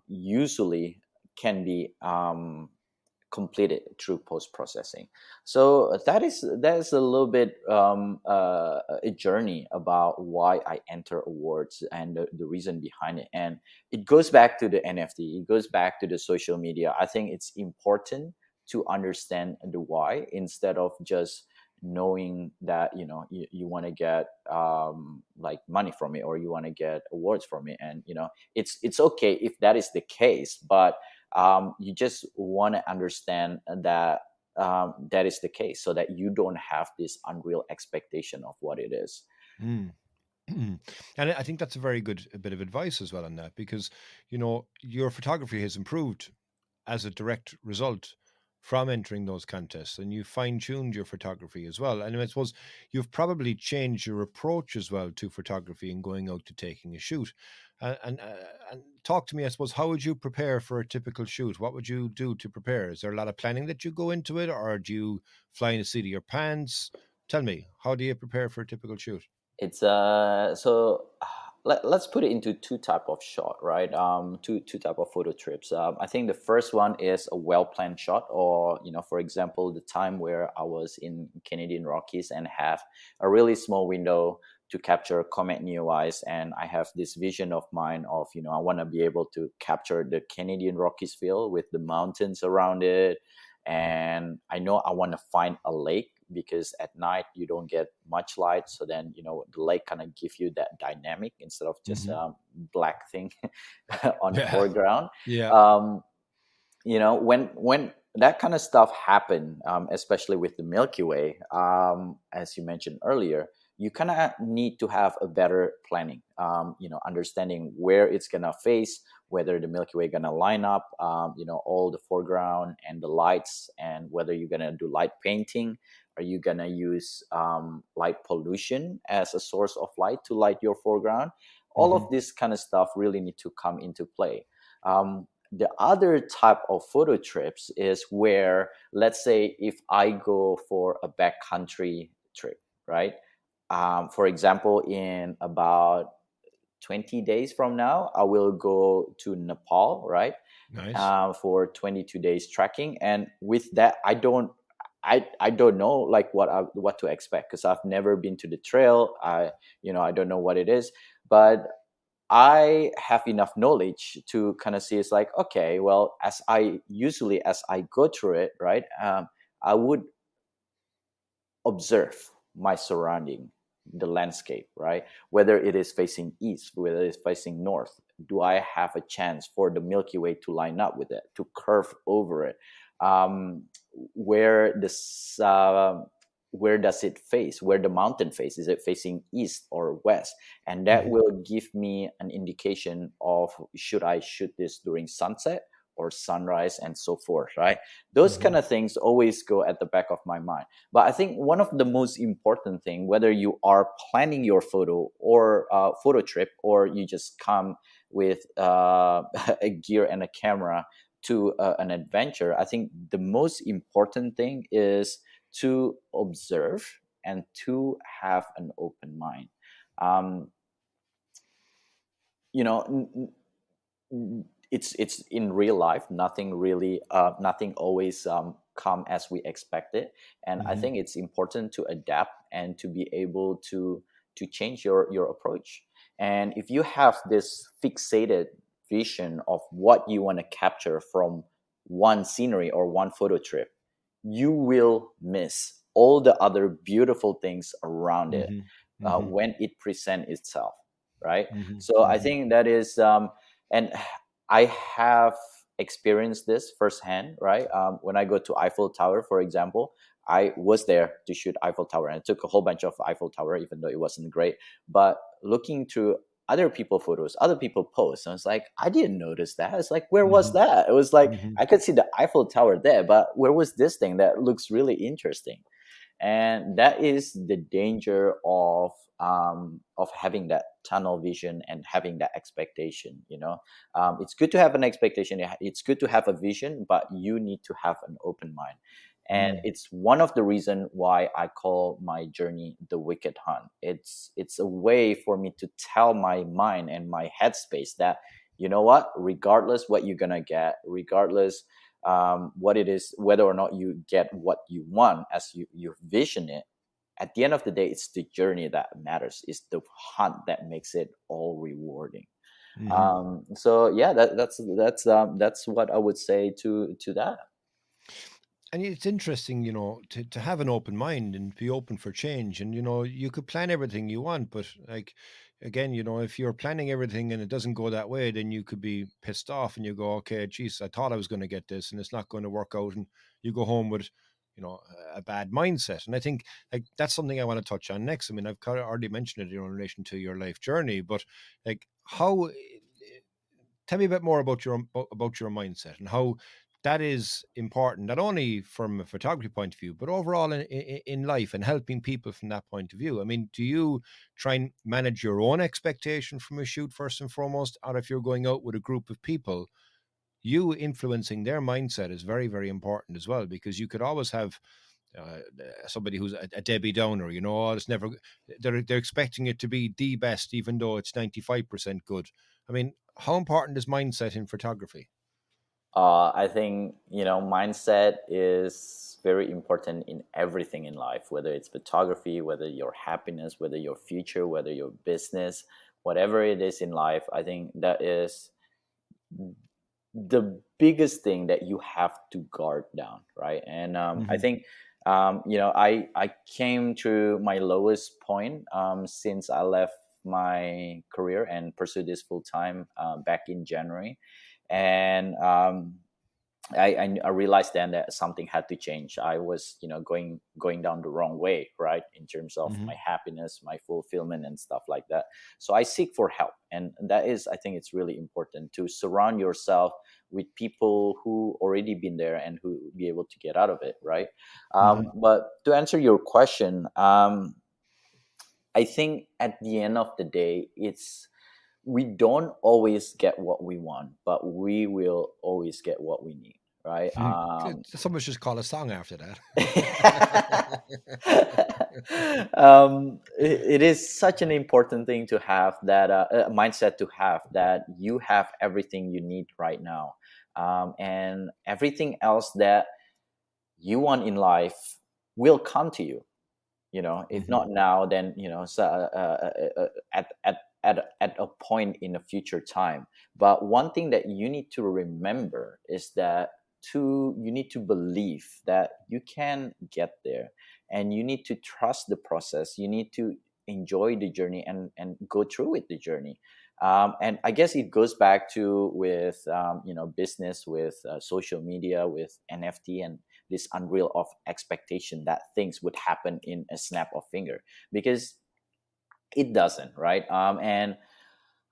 usually can be completed through post processing. So that is a little bit a journey about why I enter awards and the reason behind it. And it goes back to the NFT, it goes back to the social media. I think it's important to understand the why, instead of just knowing that you want to get like money from it, or you want to get awards from it. And it's okay if that is the case, but you just want to understand that that is the case, so that you don't have this unreal expectation of what it is. Mm. And I think that's a very good bit of advice as well on that, because your photography has improved as a direct result from entering those contests, and you fine-tuned your photography as well. And I suppose you've probably changed your approach as well to photography and going out to taking a shoot. And talk to me, I suppose, how would you prepare for a typical shoot? What would you do to prepare? Is there a lot of planning that you go into it, or do you fly in the seat of your pants? Tell me, how do you prepare for a typical shoot? It's let's put it into two type of shot, right? Two type of photo trips. I think the first one is a well planned shot, or for example, the time where I was in Canadian Rockies and have a really small window to capture comet neowise, and I have this vision of mine of I want to be able to capture the Canadian Rockies feel with the mountains around it, and I know I want to find a lake, because at night you don't get much light, so then the lake kind of give you that dynamic instead of just Hmm. a black thing on the Yeah. foreground. Yeah. um, when that kind of stuff happen, especially with the Milky Way, as you mentioned earlier, you kind of need to have a better planning, understanding where it's gonna face, whether the Milky Way gonna line up, all the foreground and the lights, and whether you're gonna do light painting. Are you gonna use light pollution as a source of light to light your foreground? All of Hmm. this kind of stuff really need to come into play. The other type of photo trips is where, let's say, if I go for a backcountry trip, right? For example, in about 20 days from now, I will go to Nepal, right? Nice. For 22 days trekking. And with that, I don't know like what to expect, because I've never been to the trail. I don't know what it is, but I have enough knowledge to kind of see it's like, okay, well, as I go through it, right, I would observe my surrounding, the landscape, right? Whether it is facing east, whether it is facing north, do I have a chance for the Milky Way to line up with it, to curve over it? Um, where this where does it face? Where the mountain face? Is it facing east or west? And that Hmm. will give me an indication of should I shoot this during sunset or sunrise and so forth, right? Those Hmm. kind of things always go at the back of my mind. But I think one of the most important thing, whether you are planning your photo or photo trip, or you just come with a gear and a camera to an adventure, I think the most important thing is to observe and to have an open mind. Um, you know, it's in real life, nothing always come as we expect it, and I Hmm. think it's important to adapt and to be able to change your approach. And if you have this fixated vision of what you want to capture from one scenery or one photo trip, you will miss all the other beautiful things around it Hmm. Hmm. when it presents itself, right? Hmm. So I Hmm. think that is and I have experienced this firsthand, right? When I go to Eiffel Tower, for example, I was there to shoot Eiffel Tower, and I took a whole bunch of Eiffel Tower, even though it wasn't great. But looking through other people photos, other people posts, I was like, I didn't notice that. It's like, where was Hmm. that? It was like Hmm. I could see the Eiffel Tower there, but where was this thing that looks really interesting? And that is the danger of having that tunnel vision and having that expectation. It's good to have an expectation, it's good to have a vision, but you need to have an open mind. And Mm. it's one of the reason why I call my journey the Wicked Hunt. It's a way for me to tell my mind and my headspace that, you know what, regardless what you're gonna get, regardless what it is, whether or not you get what you want as you vision it, at the end of the day, it's the journey that matters. It's the hunt that makes it all rewarding. Hmm. So yeah, that's what I would say to that. And it's interesting, to have an open mind and be open for change. And, you could plan everything you want, but like, again, if you're planning everything and it doesn't go that way, then you could be pissed off and you go, okay, geez, I thought I was going to get this and it's not going to work out. And you go home with a bad mindset. And I think like that's something I want to touch on next. I mean, I've kind of already mentioned it in relation to your life journey, but like how tell me a bit more about your mindset and how that is important, not only from a photography point of view, but overall in life and helping people from that point of view. I mean, do you try and manage your own expectation from a shoot first and foremost, or if you're going out with a group of people, you influencing their mindset is very, very important as well, because you could always have somebody who's a Debbie Downer, oh, it's never, they're expecting it to be the best, even though it's 95% good. I mean, how important is mindset in photography? I think, mindset is very important in everything in life, whether it's photography, whether your happiness, whether your future, whether your business, whatever it is in life. I think that is the biggest thing that you have to guard down, right? And I Hmm. think, I came to my lowest point since I left my career and pursued this full time back in January. And I realized then that something had to change. I was, going down the wrong way, right, in terms of Hmm. my happiness, my fulfillment, and stuff like that. So I seek for help, and that is, I think, it's really important to surround yourself with people who already been there and who be able to get out of it, right? Hmm. But to answer your question, I think at the end of the day, it's we don't always get what we want, but we will always get what we need, right? Someone should call a song after that. It is such an important thing to have that mindset, to have that you have everything you need right now, and everything else that you want in life will come to you. If Hmm. not now, then so, at a point in a future time. But one thing that you need to remember is that you need to believe that you can get there, and you need to trust the process. You need to enjoy the journey and go through with the journey. And I guess it goes back to with business, with social media, with NFT, and this unreal of expectation that things would happen in a snap of finger, because it doesn't, right? And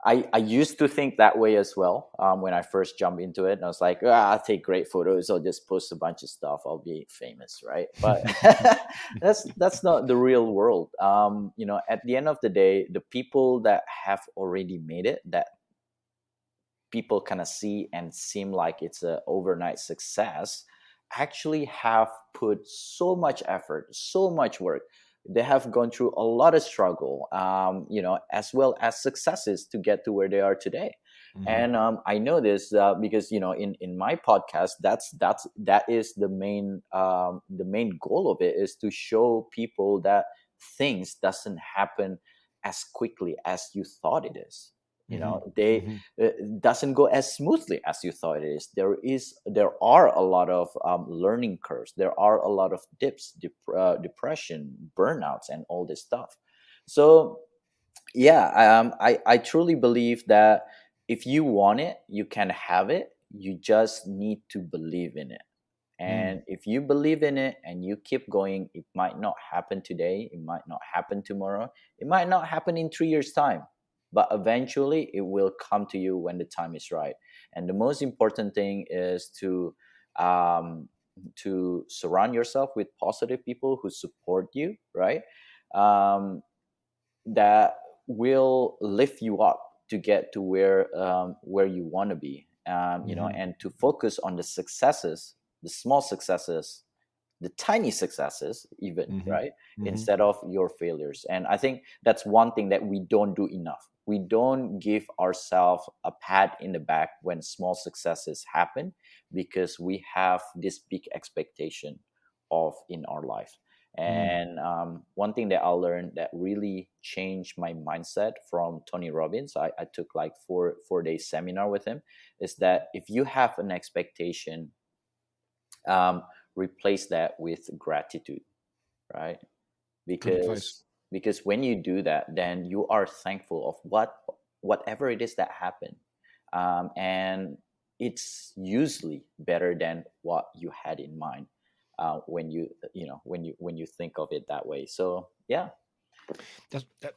I used to think that way as well when I first jumped into it. And I was like, I'll take great photos. I'll just post a bunch of stuff. I'll be famous, right? But that's not the real world. At the end of the day, the people that have already made it, that people kind of see and seem like it's an overnight success, actually have put so much effort, so much work. They have gone through a lot of struggle, as well as successes to get to where they are today. Hmm. And I know this because in my podcast, that is the main goal of it, is to show people that things doesn't happen as quickly as you thought it is. Hmm. They Hmm. doesn't go as smoothly as you thought it is. There are a lot of learning curves. There are a lot of dips, depression, burnouts, and all this stuff. So yeah, I truly believe that if you want it, you can have it. You just need to believe in it. And if you believe in it and you keep going, it might not happen today, it might not happen tomorrow, it might not happen in 3 years' time, but eventually it will come to you when the time is right. And the most important thing is um, to surround yourself with positive people who support you, right? Um, that will lift you up to get to where you want to be, Hmm. and to focus on the successes, the small successes, the tiny successes even, Hmm. right, Hmm. instead of your failures. And I think that's one thing that we don't do enough. We don't give ourselves a pat in the back when small successes happen, because we have this big expectation of in our life. And one thing that I learned that really changed my mindset from Tony Robbins, I took like four day seminar with him, is that if you have an expectation, um, replace that with gratitude, right? Good advice. Because when you do that, then you are thankful of whatever it is that happened, and it's usually better than what you had in mind. when you think of it that way. So yeah.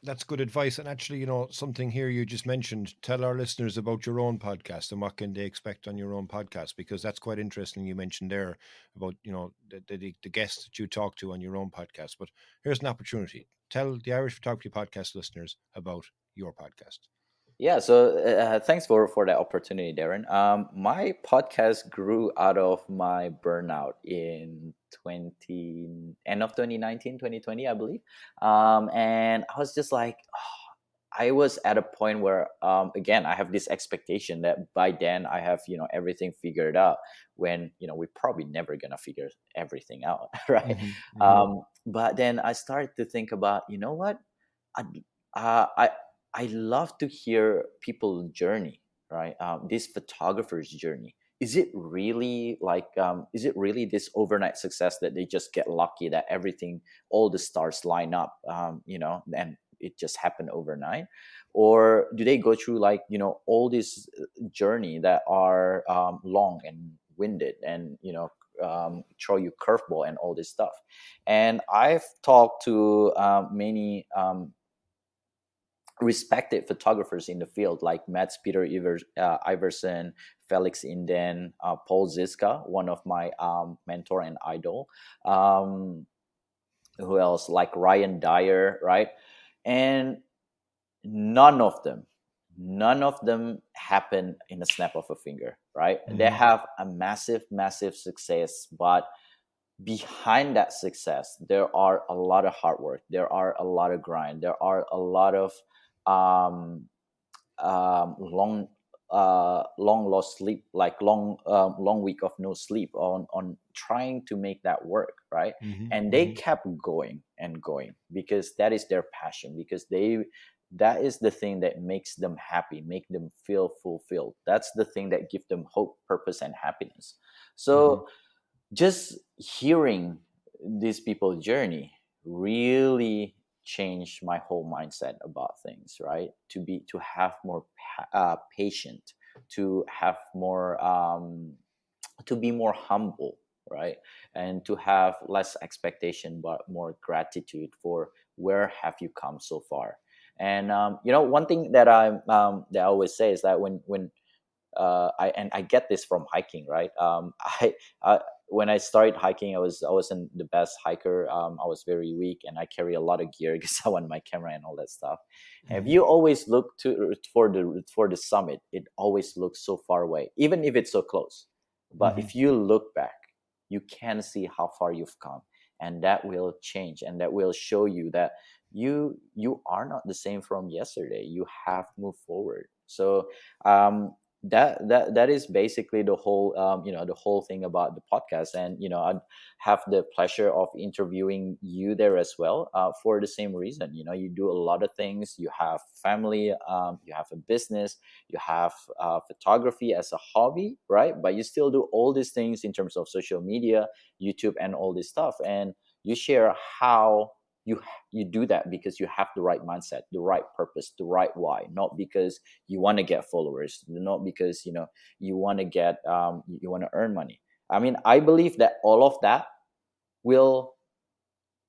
That's good advice. And actually, something here you just mentioned, tell our listeners about your own podcast and what can they expect on your own podcast, because that's quite interesting. You mentioned there about, the guests that you talk to on your own podcast. But here's an opportunity. Tell the Irish Photography Podcast listeners about your podcast. Yeah, so thanks for that opportunity, Darren. My podcast grew out of my burnout in 2019, 2020, I believe. And I was just like, I was at a point where, again, I have this expectation that by then I have, everything figured out, when, we're probably never going to figure everything out, right? Hmm. Hmm. But then I started to think about, you know what? I, uh, I, I love to hear people's journey, right? This photographer's journey. Is it really this overnight success that they just get lucky that everything, all the stars line up, and it just happened overnight? Or do they go through, all this journey that are long and winded, and, throw you curveball and all this stuff? And I've talked to many respected photographers in the field, like Mats Peter Iverson, Felix Inden, Paul Ziska, one of my mentor and idol. Um, who else? Like Ryan Dyer, right? And none of them, none of them happen in a snap of a finger, right? They Hmm. have a massive, massive success, but behind that success, there are a lot of hard work. There are a lot of grind. There are a lot of um, long lost sleep, like long week of no sleep on trying to make that work, right? Hmm. And they Hmm. kept going and going because that is their passion, because that is the thing that makes them happy, make them feel fulfilled. That's the thing that gives them hope, purpose, and happiness. Hmm. So just hearing these people's journey really changed my whole mindset about things, right? To have more patient, to have more to be more humble, right? And to have less expectation but more gratitude for where have you come so far. And one thing that I always say is that when I get this from hiking, right? I when I started hiking, I wasn't the best hiker. I was very weak, and I carry a lot of gear because I want my camera and all that stuff. And if Hmm. you always look to for the summit, it always looks so far away, even if it's so close. But Hmm. if you look back, you can see how far you've come, and that will change, and that will show you that you are not the same from yesterday. You have moved forward. So that is basically the whole thing about the podcast. And I'd have the pleasure of interviewing you there as well, for the same reason. You do a lot of things. You have family, you have a business, you have photography as a hobby, right? But you still do all these things in terms of social media, YouTube, and all this stuff. And you share how you you do that because you have the right mindset, the right purpose, the right why, not because you want to get followers, not because you want to get you want to earn money. I mean, I believe that all of that will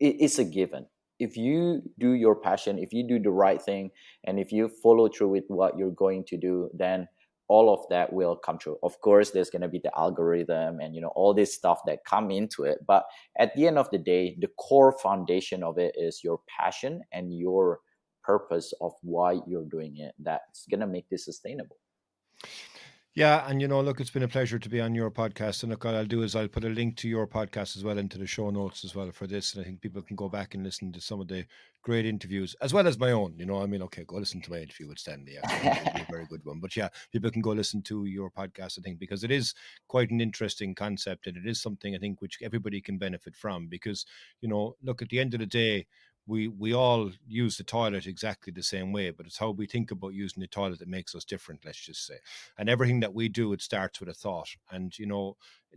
it's a given. If you do your passion, if you do the right thing, and if you follow through with what you're going to do, then all of that will come true. Of course, there's going to be the algorithm and all this stuff that come into it, but at the end of the day, the core foundation of it is your passion and your purpose of why you're doing it. That's going to make this sustainable. Yeah, and look, it's been a pleasure to be on your podcast. And look, what I'll do is I'll put a link to your podcast as well into the show notes as well for this. And I think people can go back and listen to some of the great interviews as well as my own. I mean, okay, go listen to my interview with Stanley Aryanto. It'll be a very good one. But yeah, people can go listen to your podcast, I think, because it is quite an interesting concept, and it is something I think which everybody can benefit from. Because, look, at the end of the day, we all use the toilet exactly the same way, but it's how we think about using the toilet that makes us different, let's just say. And everything that we do, it starts with a thought. And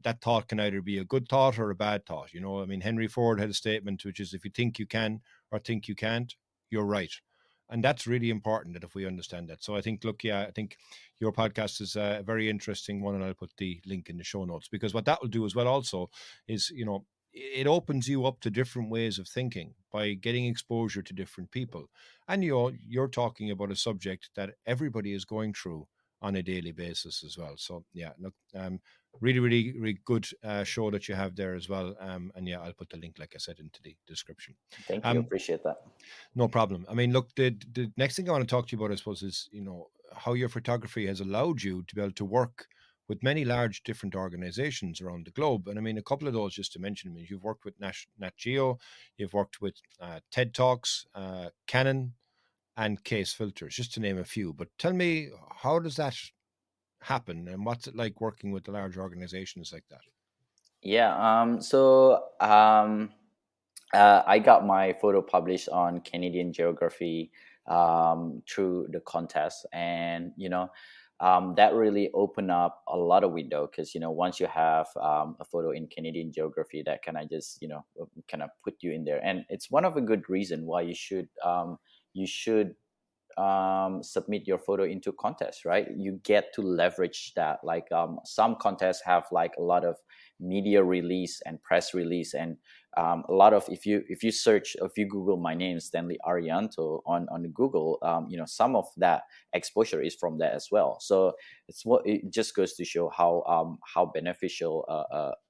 that thought can either be a good thought or a bad thought. I mean, Henry Ford had a statement which is, if you think you can or think you can't, you're right. And that's really important, that if we understand that. So I think, look, yeah, I think your podcast is a very interesting one, and I'll put the link in the show notes, because what that will do as well also is, it opens you up to different ways of thinking by getting exposure to different people. And you're talking about a subject that everybody is going through on a daily basis as well. So yeah, look, really, really, really good show that you have there as well. And yeah, I'll put the link, like I said, into the description. Thank you. Um, Appreciate that. no problem. I mean, look, the next thing I want to talk to you about, I suppose, is how your photography has allowed you to be able to work with many large different organizations around the globe. And I mean, a couple of those, just to mention, I mean, you've worked with Nat Geo, you've worked with TED Talks, Canon, and Case Filters, just to name a few. But tell me, how does that happen, and what's it like working with the large organizations like that? Yeah. I got my photo published on Canadian Geography through the contest, and that really opened up a lot of window, because once you have a photo in Canadian Geography, that kind of just kind of put you in there, and it's one of a good reason why you should submit your photo into contests, right? You get to leverage that. Like some contests have like a lot of media release and press release, and a lot of, if you Google my name, Stanley Aryanto, on Google, some of that exposure is from that as well. So it just goes to show how beneficial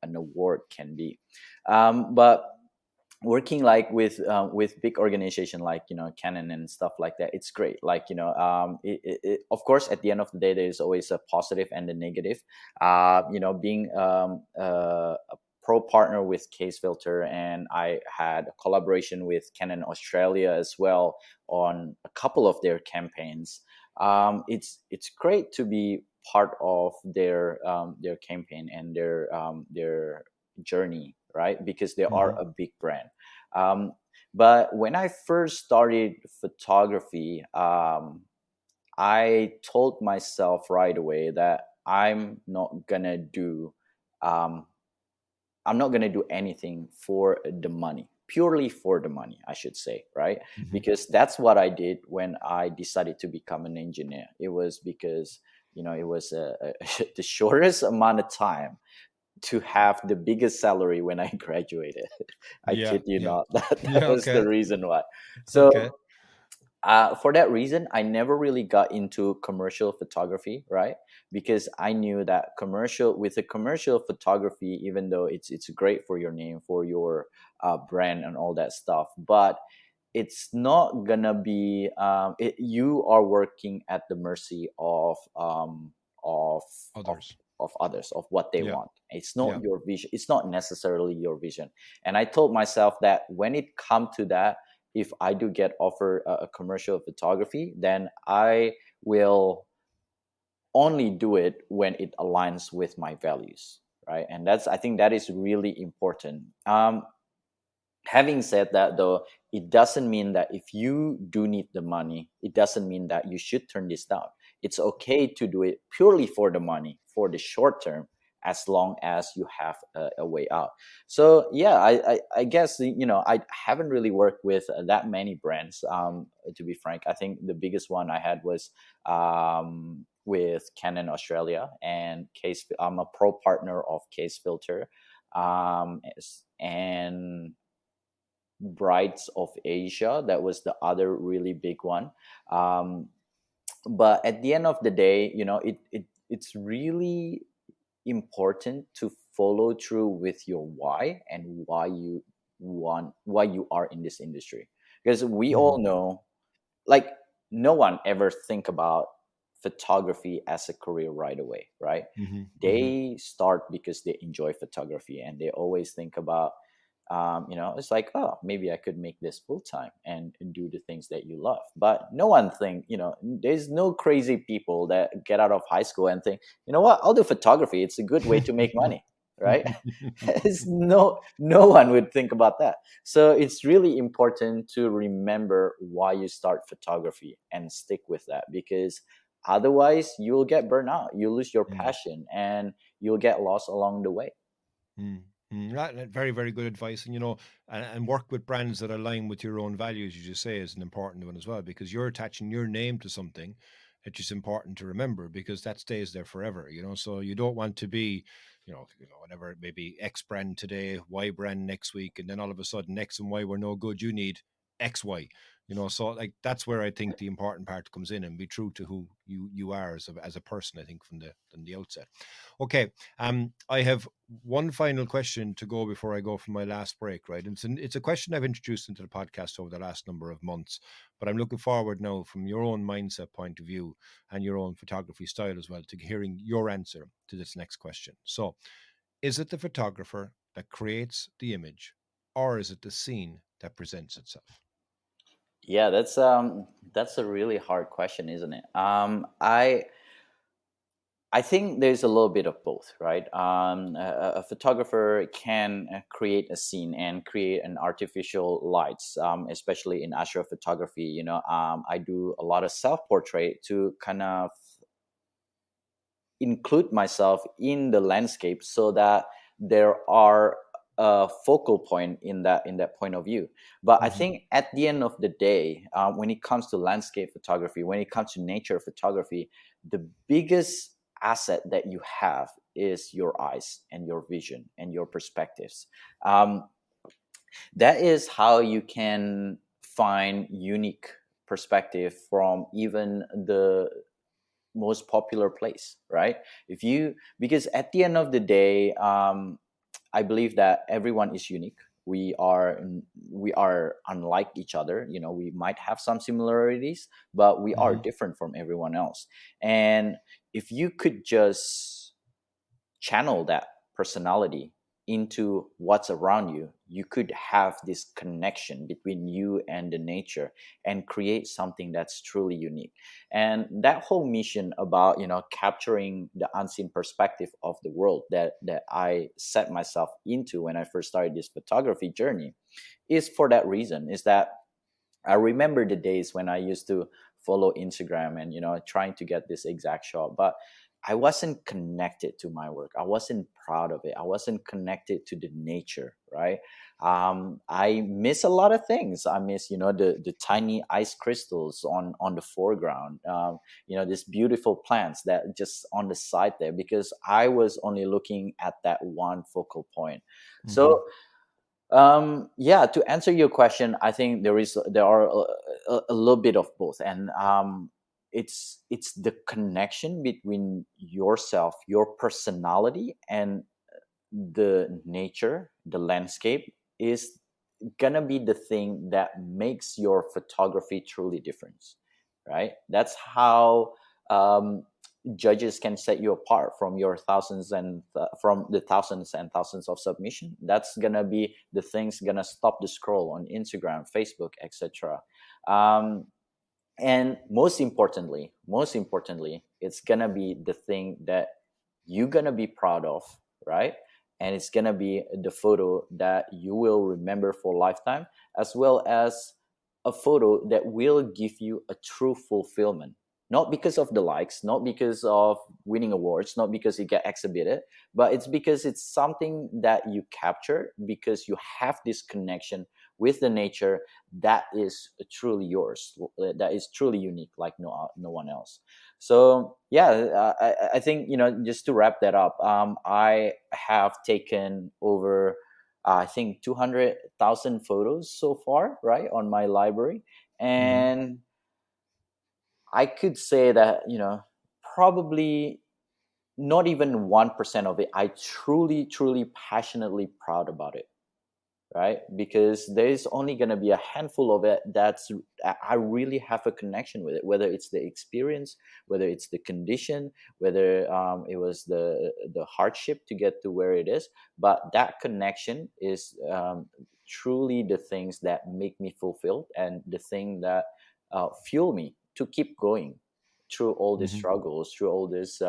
an award can be. But working like with big organization like Canon and stuff like that, it's great. Like of course, at the end of the day, there's always a positive and a negative. Being a pro partner with Case Filter, and I had a collaboration with Canon Australia as well on a couple of their campaigns. It's great to be part of their campaign and their journey, right? Because they are Hmm. a big brand. Um, but when I first started photography, I told myself right away that um, I'm not gonna do anything for the money, purely for the money, I should say, right? Hmm. Because that's what I did when I decided to become an engineer. It was because it was the shortest amount of time to have the biggest salary when I graduated. I Yeah, kid you yeah, not. That yeah. was the Okay, reason why. So okay. for that reason, I never really got into commercial photography, right? Because I knew that commercial photography, even though it's great for your name, for your brand, and all that stuff, but it's not gonna be. You are working at the mercy of of Others. of others, of what they Yeah, want. It's not yeah. your vision. It's not necessarily your vision. And I told myself that when it come to that, if I do get offered a commercial photography, then I will only do it when it aligns with my values, right? And I think that is really important. Having said that, though, it doesn't mean that if you do need the money, it doesn't mean that you should turn this down. It's okay to do it purely for the money for the short term, as long as you have a way out. So yeah, I guess I haven't really worked with that many brands. To be frank, I think the biggest one I had was with Canon Australia and Case. I'm a pro partner of Case Filter, and Brides of Asia. That was the other really big one. Um, but at the end of the day, it's really important to follow through with your why, and why you are in this industry, because we Hmm. all know, like, no one ever think about photography as a career right away, right? Hmm. Hmm. They start because they enjoy photography, and they always think about it's like, oh, maybe I could make this full time and do the things that you love. But no one think, there's no crazy people that get out of high school and think, you know what, I'll do photography, it's a good way to make money, right? It's no one would think about that. So it's really important to remember why you start photography and stick with that, because otherwise you'll get burned out, you lose your Mm, passion, and you'll get lost along the way. mm, very, very good advice. And and work with brands that align with your own values, you just say, is an important one as well, because you're attaching your name to something. which is important to remember because that stays there forever, so you don't want to be, whatever, maybe X brand today, Y brand next week, and then all of a sudden X and Y were no good. You need XY, so like that's where I think the important part comes in, and be true to who you are as a person, I think, from the outset. Okay. I have one final question to go before I go for my last break, right? And it's a question I've introduced into the podcast over the last number of months, but I'm looking forward now, from your own mindset point of view and your own photography style as well, to hearing your answer to this next question. So, is it the photographer that creates the image, or is it the scene that presents itself? Yeah, that's a really hard question, isn't it? I think there's a little bit of both, right? A photographer can create a scene and create an artificial lights, especially in astrophotography. I do a lot of self-portrait to kind of include myself in the landscape so that there are a focal point in that point of view. But I Mm-hmm. think at the end of the day, when it comes to landscape photography, when it comes to nature photography, the biggest asset that you have is your eyes and your vision and your perspectives. um, that is how you can find unique perspective from even the most popular place, right? If you Because at the end of the day, I believe that everyone is unique. We are unlike each other. We might have some similarities, but we are Mm-hmm. different from everyone else. And if you could just channel that personality into what's around you, you could have this connection between you and the nature and create something that's truly unique. And that whole mission about capturing the unseen perspective of the world that I set myself into when I first started this photography journey is for that reason. Is that I remember the days when I used to follow Instagram and trying to get this exact shot, but I wasn't connected to my work. I wasn't proud of it. I wasn't connected to the nature, right? I miss a lot of things. I miss, the tiny ice crystals on the foreground. These beautiful plants that just on the side there, because I was only looking at that one focal point. Mm-hmm. So yeah, to answer your question, I think there are a little bit of both. And it's the connection between yourself, your personality, and the nature, the landscape is gonna be the thing that makes your photography truly different, right? That's how judges can set you apart from your thousands and from the thousands and thousands of submission. That's gonna be the things gonna stop the scroll on Instagram, Facebook, etc. um, and most importantly, it's gonna be the thing that you're gonna be proud of, right? And it's gonna be the photo that you will remember for a lifetime, as well as a photo that will give you a true fulfillment, not because of the likes, not because of winning awards, not because it get exhibited, but it's because it's something that you capture because you have this connection with the nature that is truly yours, that is truly unique, like no one else. So yeah, I think just to wrap that up, I have taken over I think 200,000 photos so far, right, on my library. Mm-hmm. And I could say that probably not even 1% of it I truly passionately proud about it, right? Because there's only going to be a handful of it that's I really have a connection with it, whether it's the experience, whether it's the condition, whether it was the hardship to get to where it is. But that connection is truly the things that make me fulfilled and the thing that fuel me to keep going through all these Mm-hmm. struggles, through all this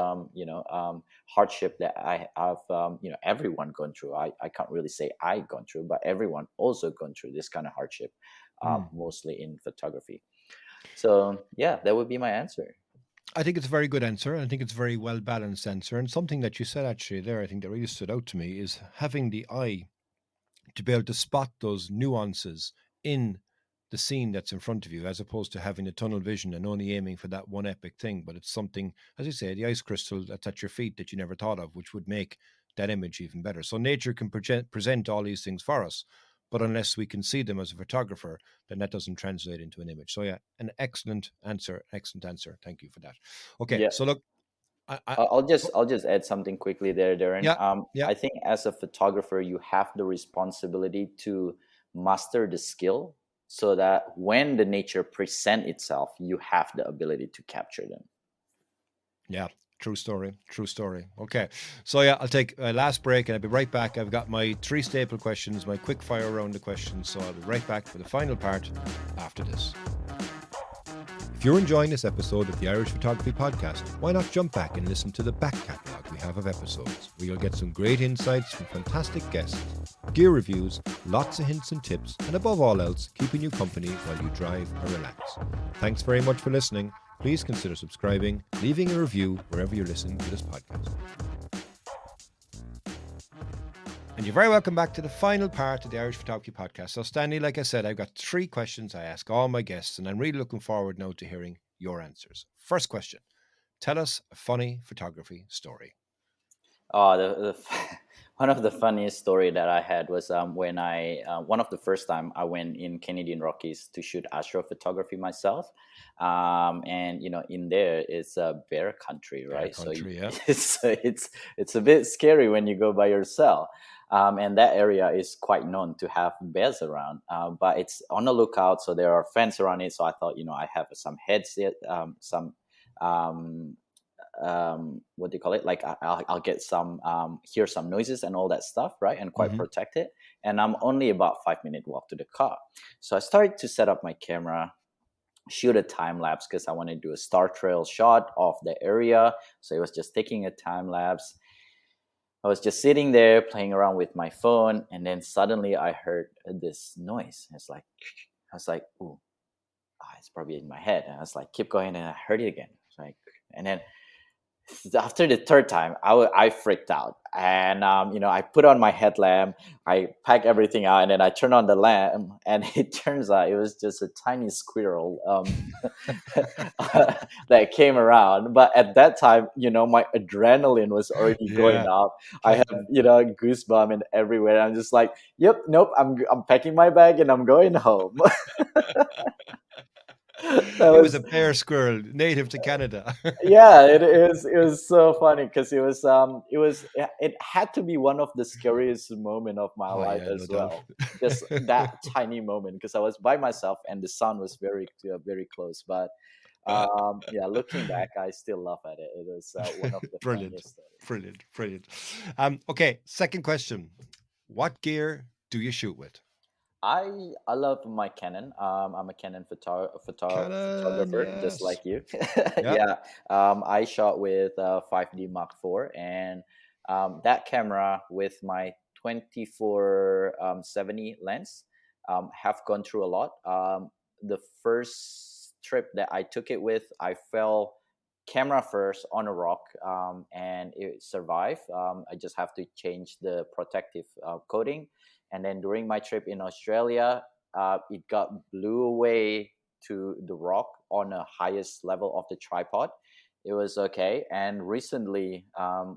hardship that I've everyone gone through. I can't really say I gone through, but everyone also gone through this kind of hardship, mostly in photography. So yeah, that would be my answer. I think it's a very good answer. I think it's a very well balanced answer. And something that you said actually there, I think that really stood out to me, is having the eye to be able to spot those nuances in the scene that's in front of you, as opposed to having a tunnel vision and only aiming for that one epic thing. But it's something, as you say, the ice crystal that's at your feet that you never thought of, which would make that image even better. So nature can present all these things for us, but unless we can see them as a photographer, then that doesn't translate into an image. So yeah, an excellent answer. Excellent answer. Thank you for that. Okay, Yeah. so look, I I'll just add something quickly there, Darren. yeah, yeah, I think as a photographer, you have the responsibility to master the skill so that when the nature present itself, you have the ability to capture them. yeah. True story. True story. Okay. So, yeah, I'll take a last break and I'll be right back. I've got my three staple questions, my quick fire round of questions. So, I'll be right back for the final part after this. If you're enjoying this episode of the Irish Photography Podcast, why not jump back and listen to the back catalogue we have of episodes, where you'll get some great insights from fantastic guests, gear reviews, lots of hints and tips, and above all else, keeping you company while you drive or relax. Thanks very much for listening. Please consider subscribing, leaving a review wherever you're listening to this podcast. And you're very welcome back to the final part of the Irish Photography Podcast. So, Stanley, like I said, I've got three questions I ask all my guests, and I'm really looking forward now to hearing your answers. First question: tell us a funny photography story. Oh, one of the funniest story that I had was when I one of the first time I went in Canadian Rockies to shoot astrophotography myself, and in there it's a bear country, Bear right? So country, yeah. it's a bit scary when you go by yourself, and that area is quite known to have bears around, but it's on the lookout, so there are fence around it. So I thought, I have some headset, some. What do you call it, like I'll get some hear some noises and all that stuff, right, and quite Mhm. protected, and I'm only about 5 minute walk to the car. So I started to set up my camera, shoot a time lapse because I want to do a star trail shot of the area. So it was just taking a time lapse. I was just sitting there playing around with my phone, and then suddenly I heard this noise. It's like, I was like, ooh, it's probably in my head. And I was like, keep going, and I heard it again. It's like, and then after the third time, I freaked out, and I put on my headlamp, I pack everything out, and then I turn on the lamp, and it turns out it was just a tiny squirrel that came around. But at that time, my adrenaline was already going Yeah. up. I have goosebumps and everywhere. I'm just like, yep, nope. I'm packing my bag and I'm going home. That It was a was bear squirrel native to Canada. yeah, it was so funny because it had to be one of the scariest moment of my Oh, life yeah, no as doubt. well, just that tiny moment because I was by myself and the sun was very close. But yeah, looking back, I still laugh at it. It was one of the Brilliant. funniest stories. Brilliant. Brilliant. Okay, second question. What gear do you shoot with? I love my Canon. I'm a Canon Canon, photographer, just yes. like you. Yeah. Yeah. I shot with 5D Mark IV, and that camera with my 24 70 lens have gone through a lot. The first trip that I took it with, I fell camera first on a rock, and it survived. I just have to change the protective coating, and then during my trip in Australia, it got blew away to the rock on the highest level of the tripod. It was okay. And recently,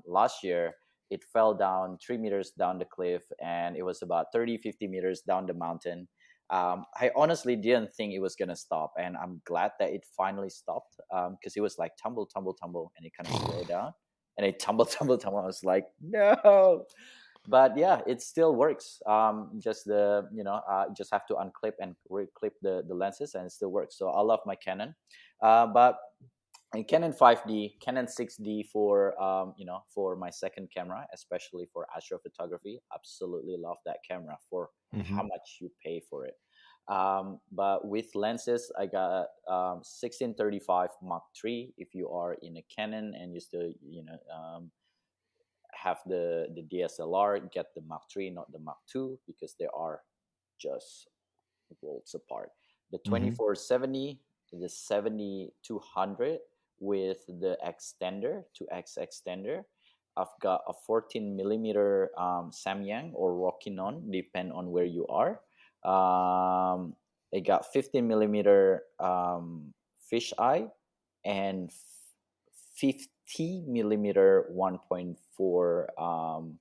last year, it fell down 3 meters down the cliff, and it was about 30, 50 meters down the mountain. I honestly didn't think it was going to stop. And I'm glad that it finally stopped, because it was like tumble, tumble, tumble, and it kind of slowed down. And it tumble, tumble, tumble. I was like, no. But yeah, it still works. Just just have to unclip and reclip the lenses, and it still works. So I love my Canon, but and Canon 5D, Canon 6D for for my second camera, especially for astrophotography. Absolutely love that camera for Hmm. how much you pay for it. But with lenses, I got 1635 Mark III. If you are in a Canon and you still have the DSLR, get the Mark III, not the Mark II, because they are just worlds apart. The Hmm. 2470, the 7200 with the extender, 2x extender. I've got a 14 millimeter Samyang or Rockinon, depend on where you are. It got 15 millimeter fish eye and 50 millimeter 1.4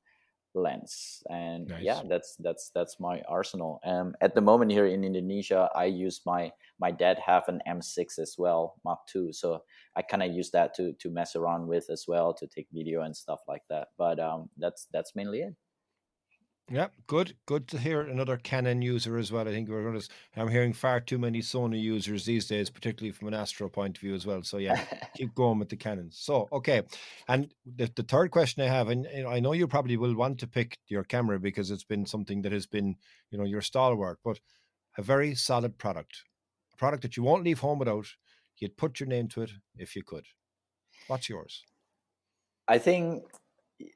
lens. And yeah, Nice. that's my arsenal. At the moment here in Indonesia, I use my dad have an M6 as well, Mark II, so I kind of use that to mess around with as well, to take video and stuff like that. But that's mainly it. Yeah, good. Good to hear another Canon user as well. I think we're going to. I'm hearing far too many Sony users these days, particularly from an Astro point of view as well. So yeah, keep going with the Canons. So okay, and the third question I have, and I know you probably will want to pick your camera because it's been something that has been, your stalwart, but a very solid product, a product that you won't leave home without. You'd put your name to it if you could. What's yours? I think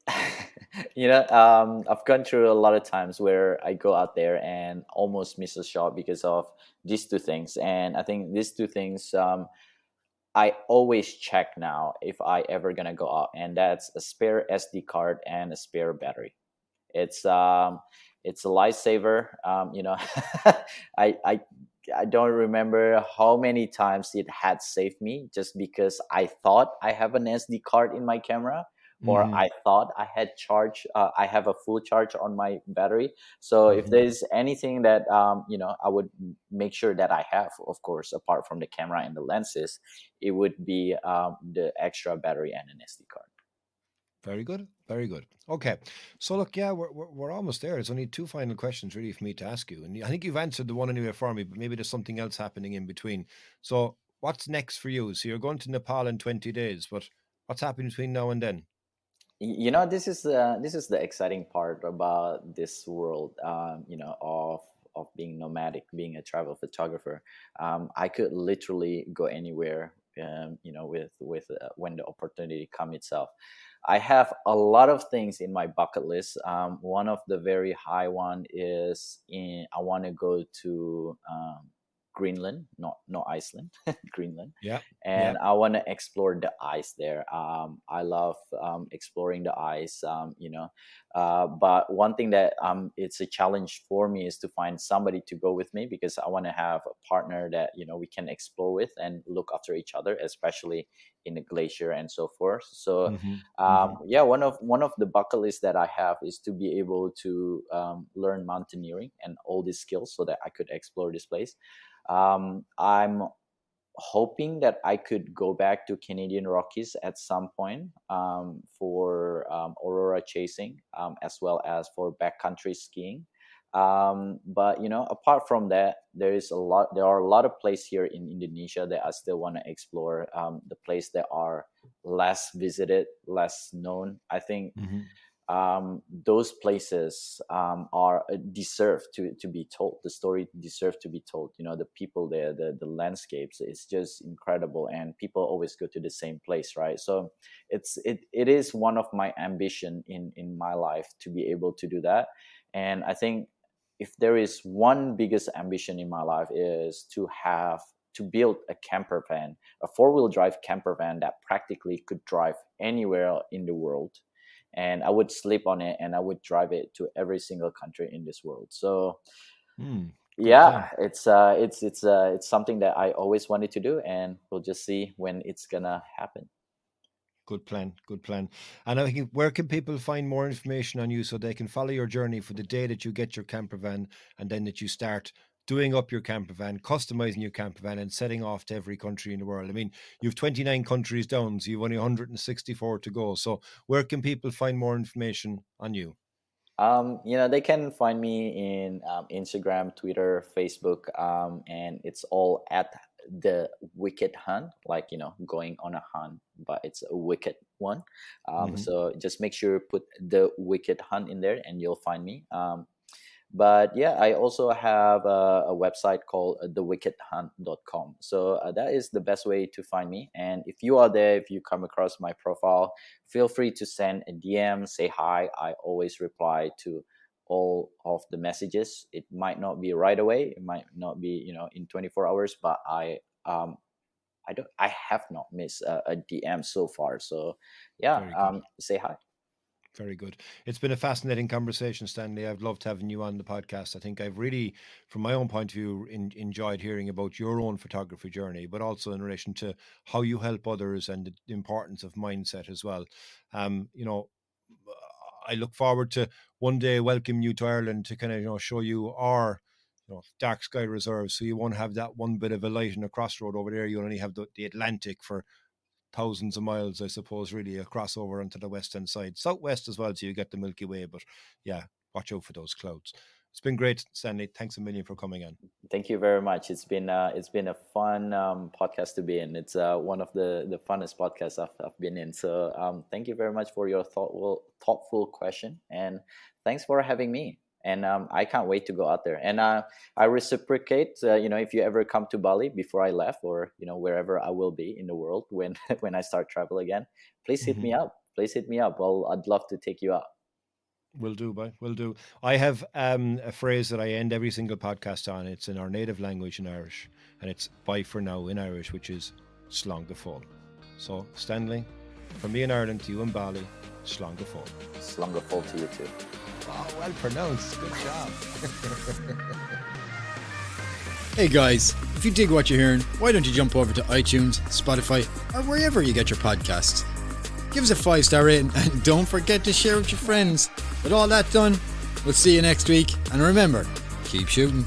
I've gone through a lot of times where I go out there and almost miss a shot because of these two things. And I think these two things, I always check now if I ever gonna go out, and that's a spare SD card and a spare battery. It's um it's a lifesaver. I I I don't remember how many times it had saved me just because I thought I have an SD card in my camera, or Hmm. I thought I have a full charge on my battery. So if Hmm. there's anything that I would make sure that I have, of course, apart from the camera and the lenses, it would be the extra battery and an SD card. Very good. Very good. Okay. So look, yeah, we're almost there. There's only two final questions really for me to ask you. And I think you've answered the one anyway for me, but maybe there's something else happening in between. So what's next for you? So you're going to Nepal in 20 days, but what's happening between now and then? This is the exciting part about this world, of being nomadic, being a travel photographer. I could literally go anywhere, with when the opportunity come itself. I have a lot of things in my bucket list. One of the very high one is I want to go to Greenland, not Iceland, Greenland, Yeah. Yeah. and I want to explore the ice there. I love exploring the ice. But one thing that it's a challenge for me is to find somebody to go with me, because I want to have a partner that we can explore with and look after each other, especially in the glacier and so forth. So Hmm. Hmm. yeah, one of the bucket lists that I have is to be able to learn mountaineering and all these skills so that I could explore this place. I'm hoping that I could go back to Canadian Rockies at some point, for aurora chasing, as well as for backcountry skiing. But apart from that, there are a lot of places here in Indonesia that I still want to explore. The places that are less visited, less known. I think Hmm. those places are deserve to be told. The story deserve to be told. The people there, the landscapes, it's just incredible, and people always go to the same place, right? So it is one of my ambition in my life to be able to do that. And I think if there is one biggest ambition in my life, is to build a camper van, a four-wheel drive camper van that practically could drive anywhere in the world, and I would sleep on it and I would drive it to every single country in this world. So Mm, good yeah, plan. it's something that I always wanted to do, and we'll just see when it's gonna happen. Good plan. Good plan. And I think, where can people find more information on you so they can follow your journey for the day that you get your camper van, and then that you start doing up your camper van, customizing your camper van, and setting off to every country in the world? I mean, you've 29 countries down, so you've only 164 to go. So where can people find more information on you? They can find me in Instagram, Twitter, Facebook, and it's all at the Wicked Hunt, like going on a hunt, but it's a wicked one. Hmm. So just make sure you put the Wicked Hunt in there, and you'll find me. But yeah, I also have a website called thewickedhunt.com. So that is the best way to find me. And if you are there, if you come across my profile, feel free to send a DM, say hi. I always reply to all of the messages. It might not be right away, it might not be in 24 hours, but I have not missed a DM so far. So yeah, Very good. say hi. Very good. It's been a fascinating conversation, Stanley. I've loved having you on the podcast. I think I've really, from my own point of view, enjoyed hearing about your own photography journey, but also in relation to how you help others and the importance of mindset as well. You know, I look forward to one day welcoming you to Ireland to kind of, show you our, dark sky reserves. So you won't have that one bit of a light in a crossroad over there. You only have the Atlantic for thousands of miles, I suppose, really, across over onto the western side, southwest as well. So you get the Milky Way, but yeah, watch out for those clouds. It's been great, Stanley. Thanks a million for coming in. Thank you very much. It's been a fun podcast to be in. It's one of the funnest podcasts I've been in. So thank you very much for your thoughtful question, and thanks for having me. And I can't wait to go out there. And I reciprocate. If you ever come to Bali before I left, or wherever I will be in the world when when I start travel again, please hit me up. Please hit me up. I'd love to take you out. Will do, boy. Will do. I have a phrase that I end every single podcast on. It's in our native language in Irish, and it's bye for now in Irish, which is slán go fóill. So, Stanley, from me in Ireland to you in Bali, slán go fóill. Slán go fóill to you too. Wow, well pronounced. Good job. Hey guys, if you dig what you're hearing, why don't you jump over to iTunes, Spotify, or wherever you get your podcasts. Give us a 5-star rating and don't forget to share with your friends. With all that done, we'll see you next week. And remember, keep shooting.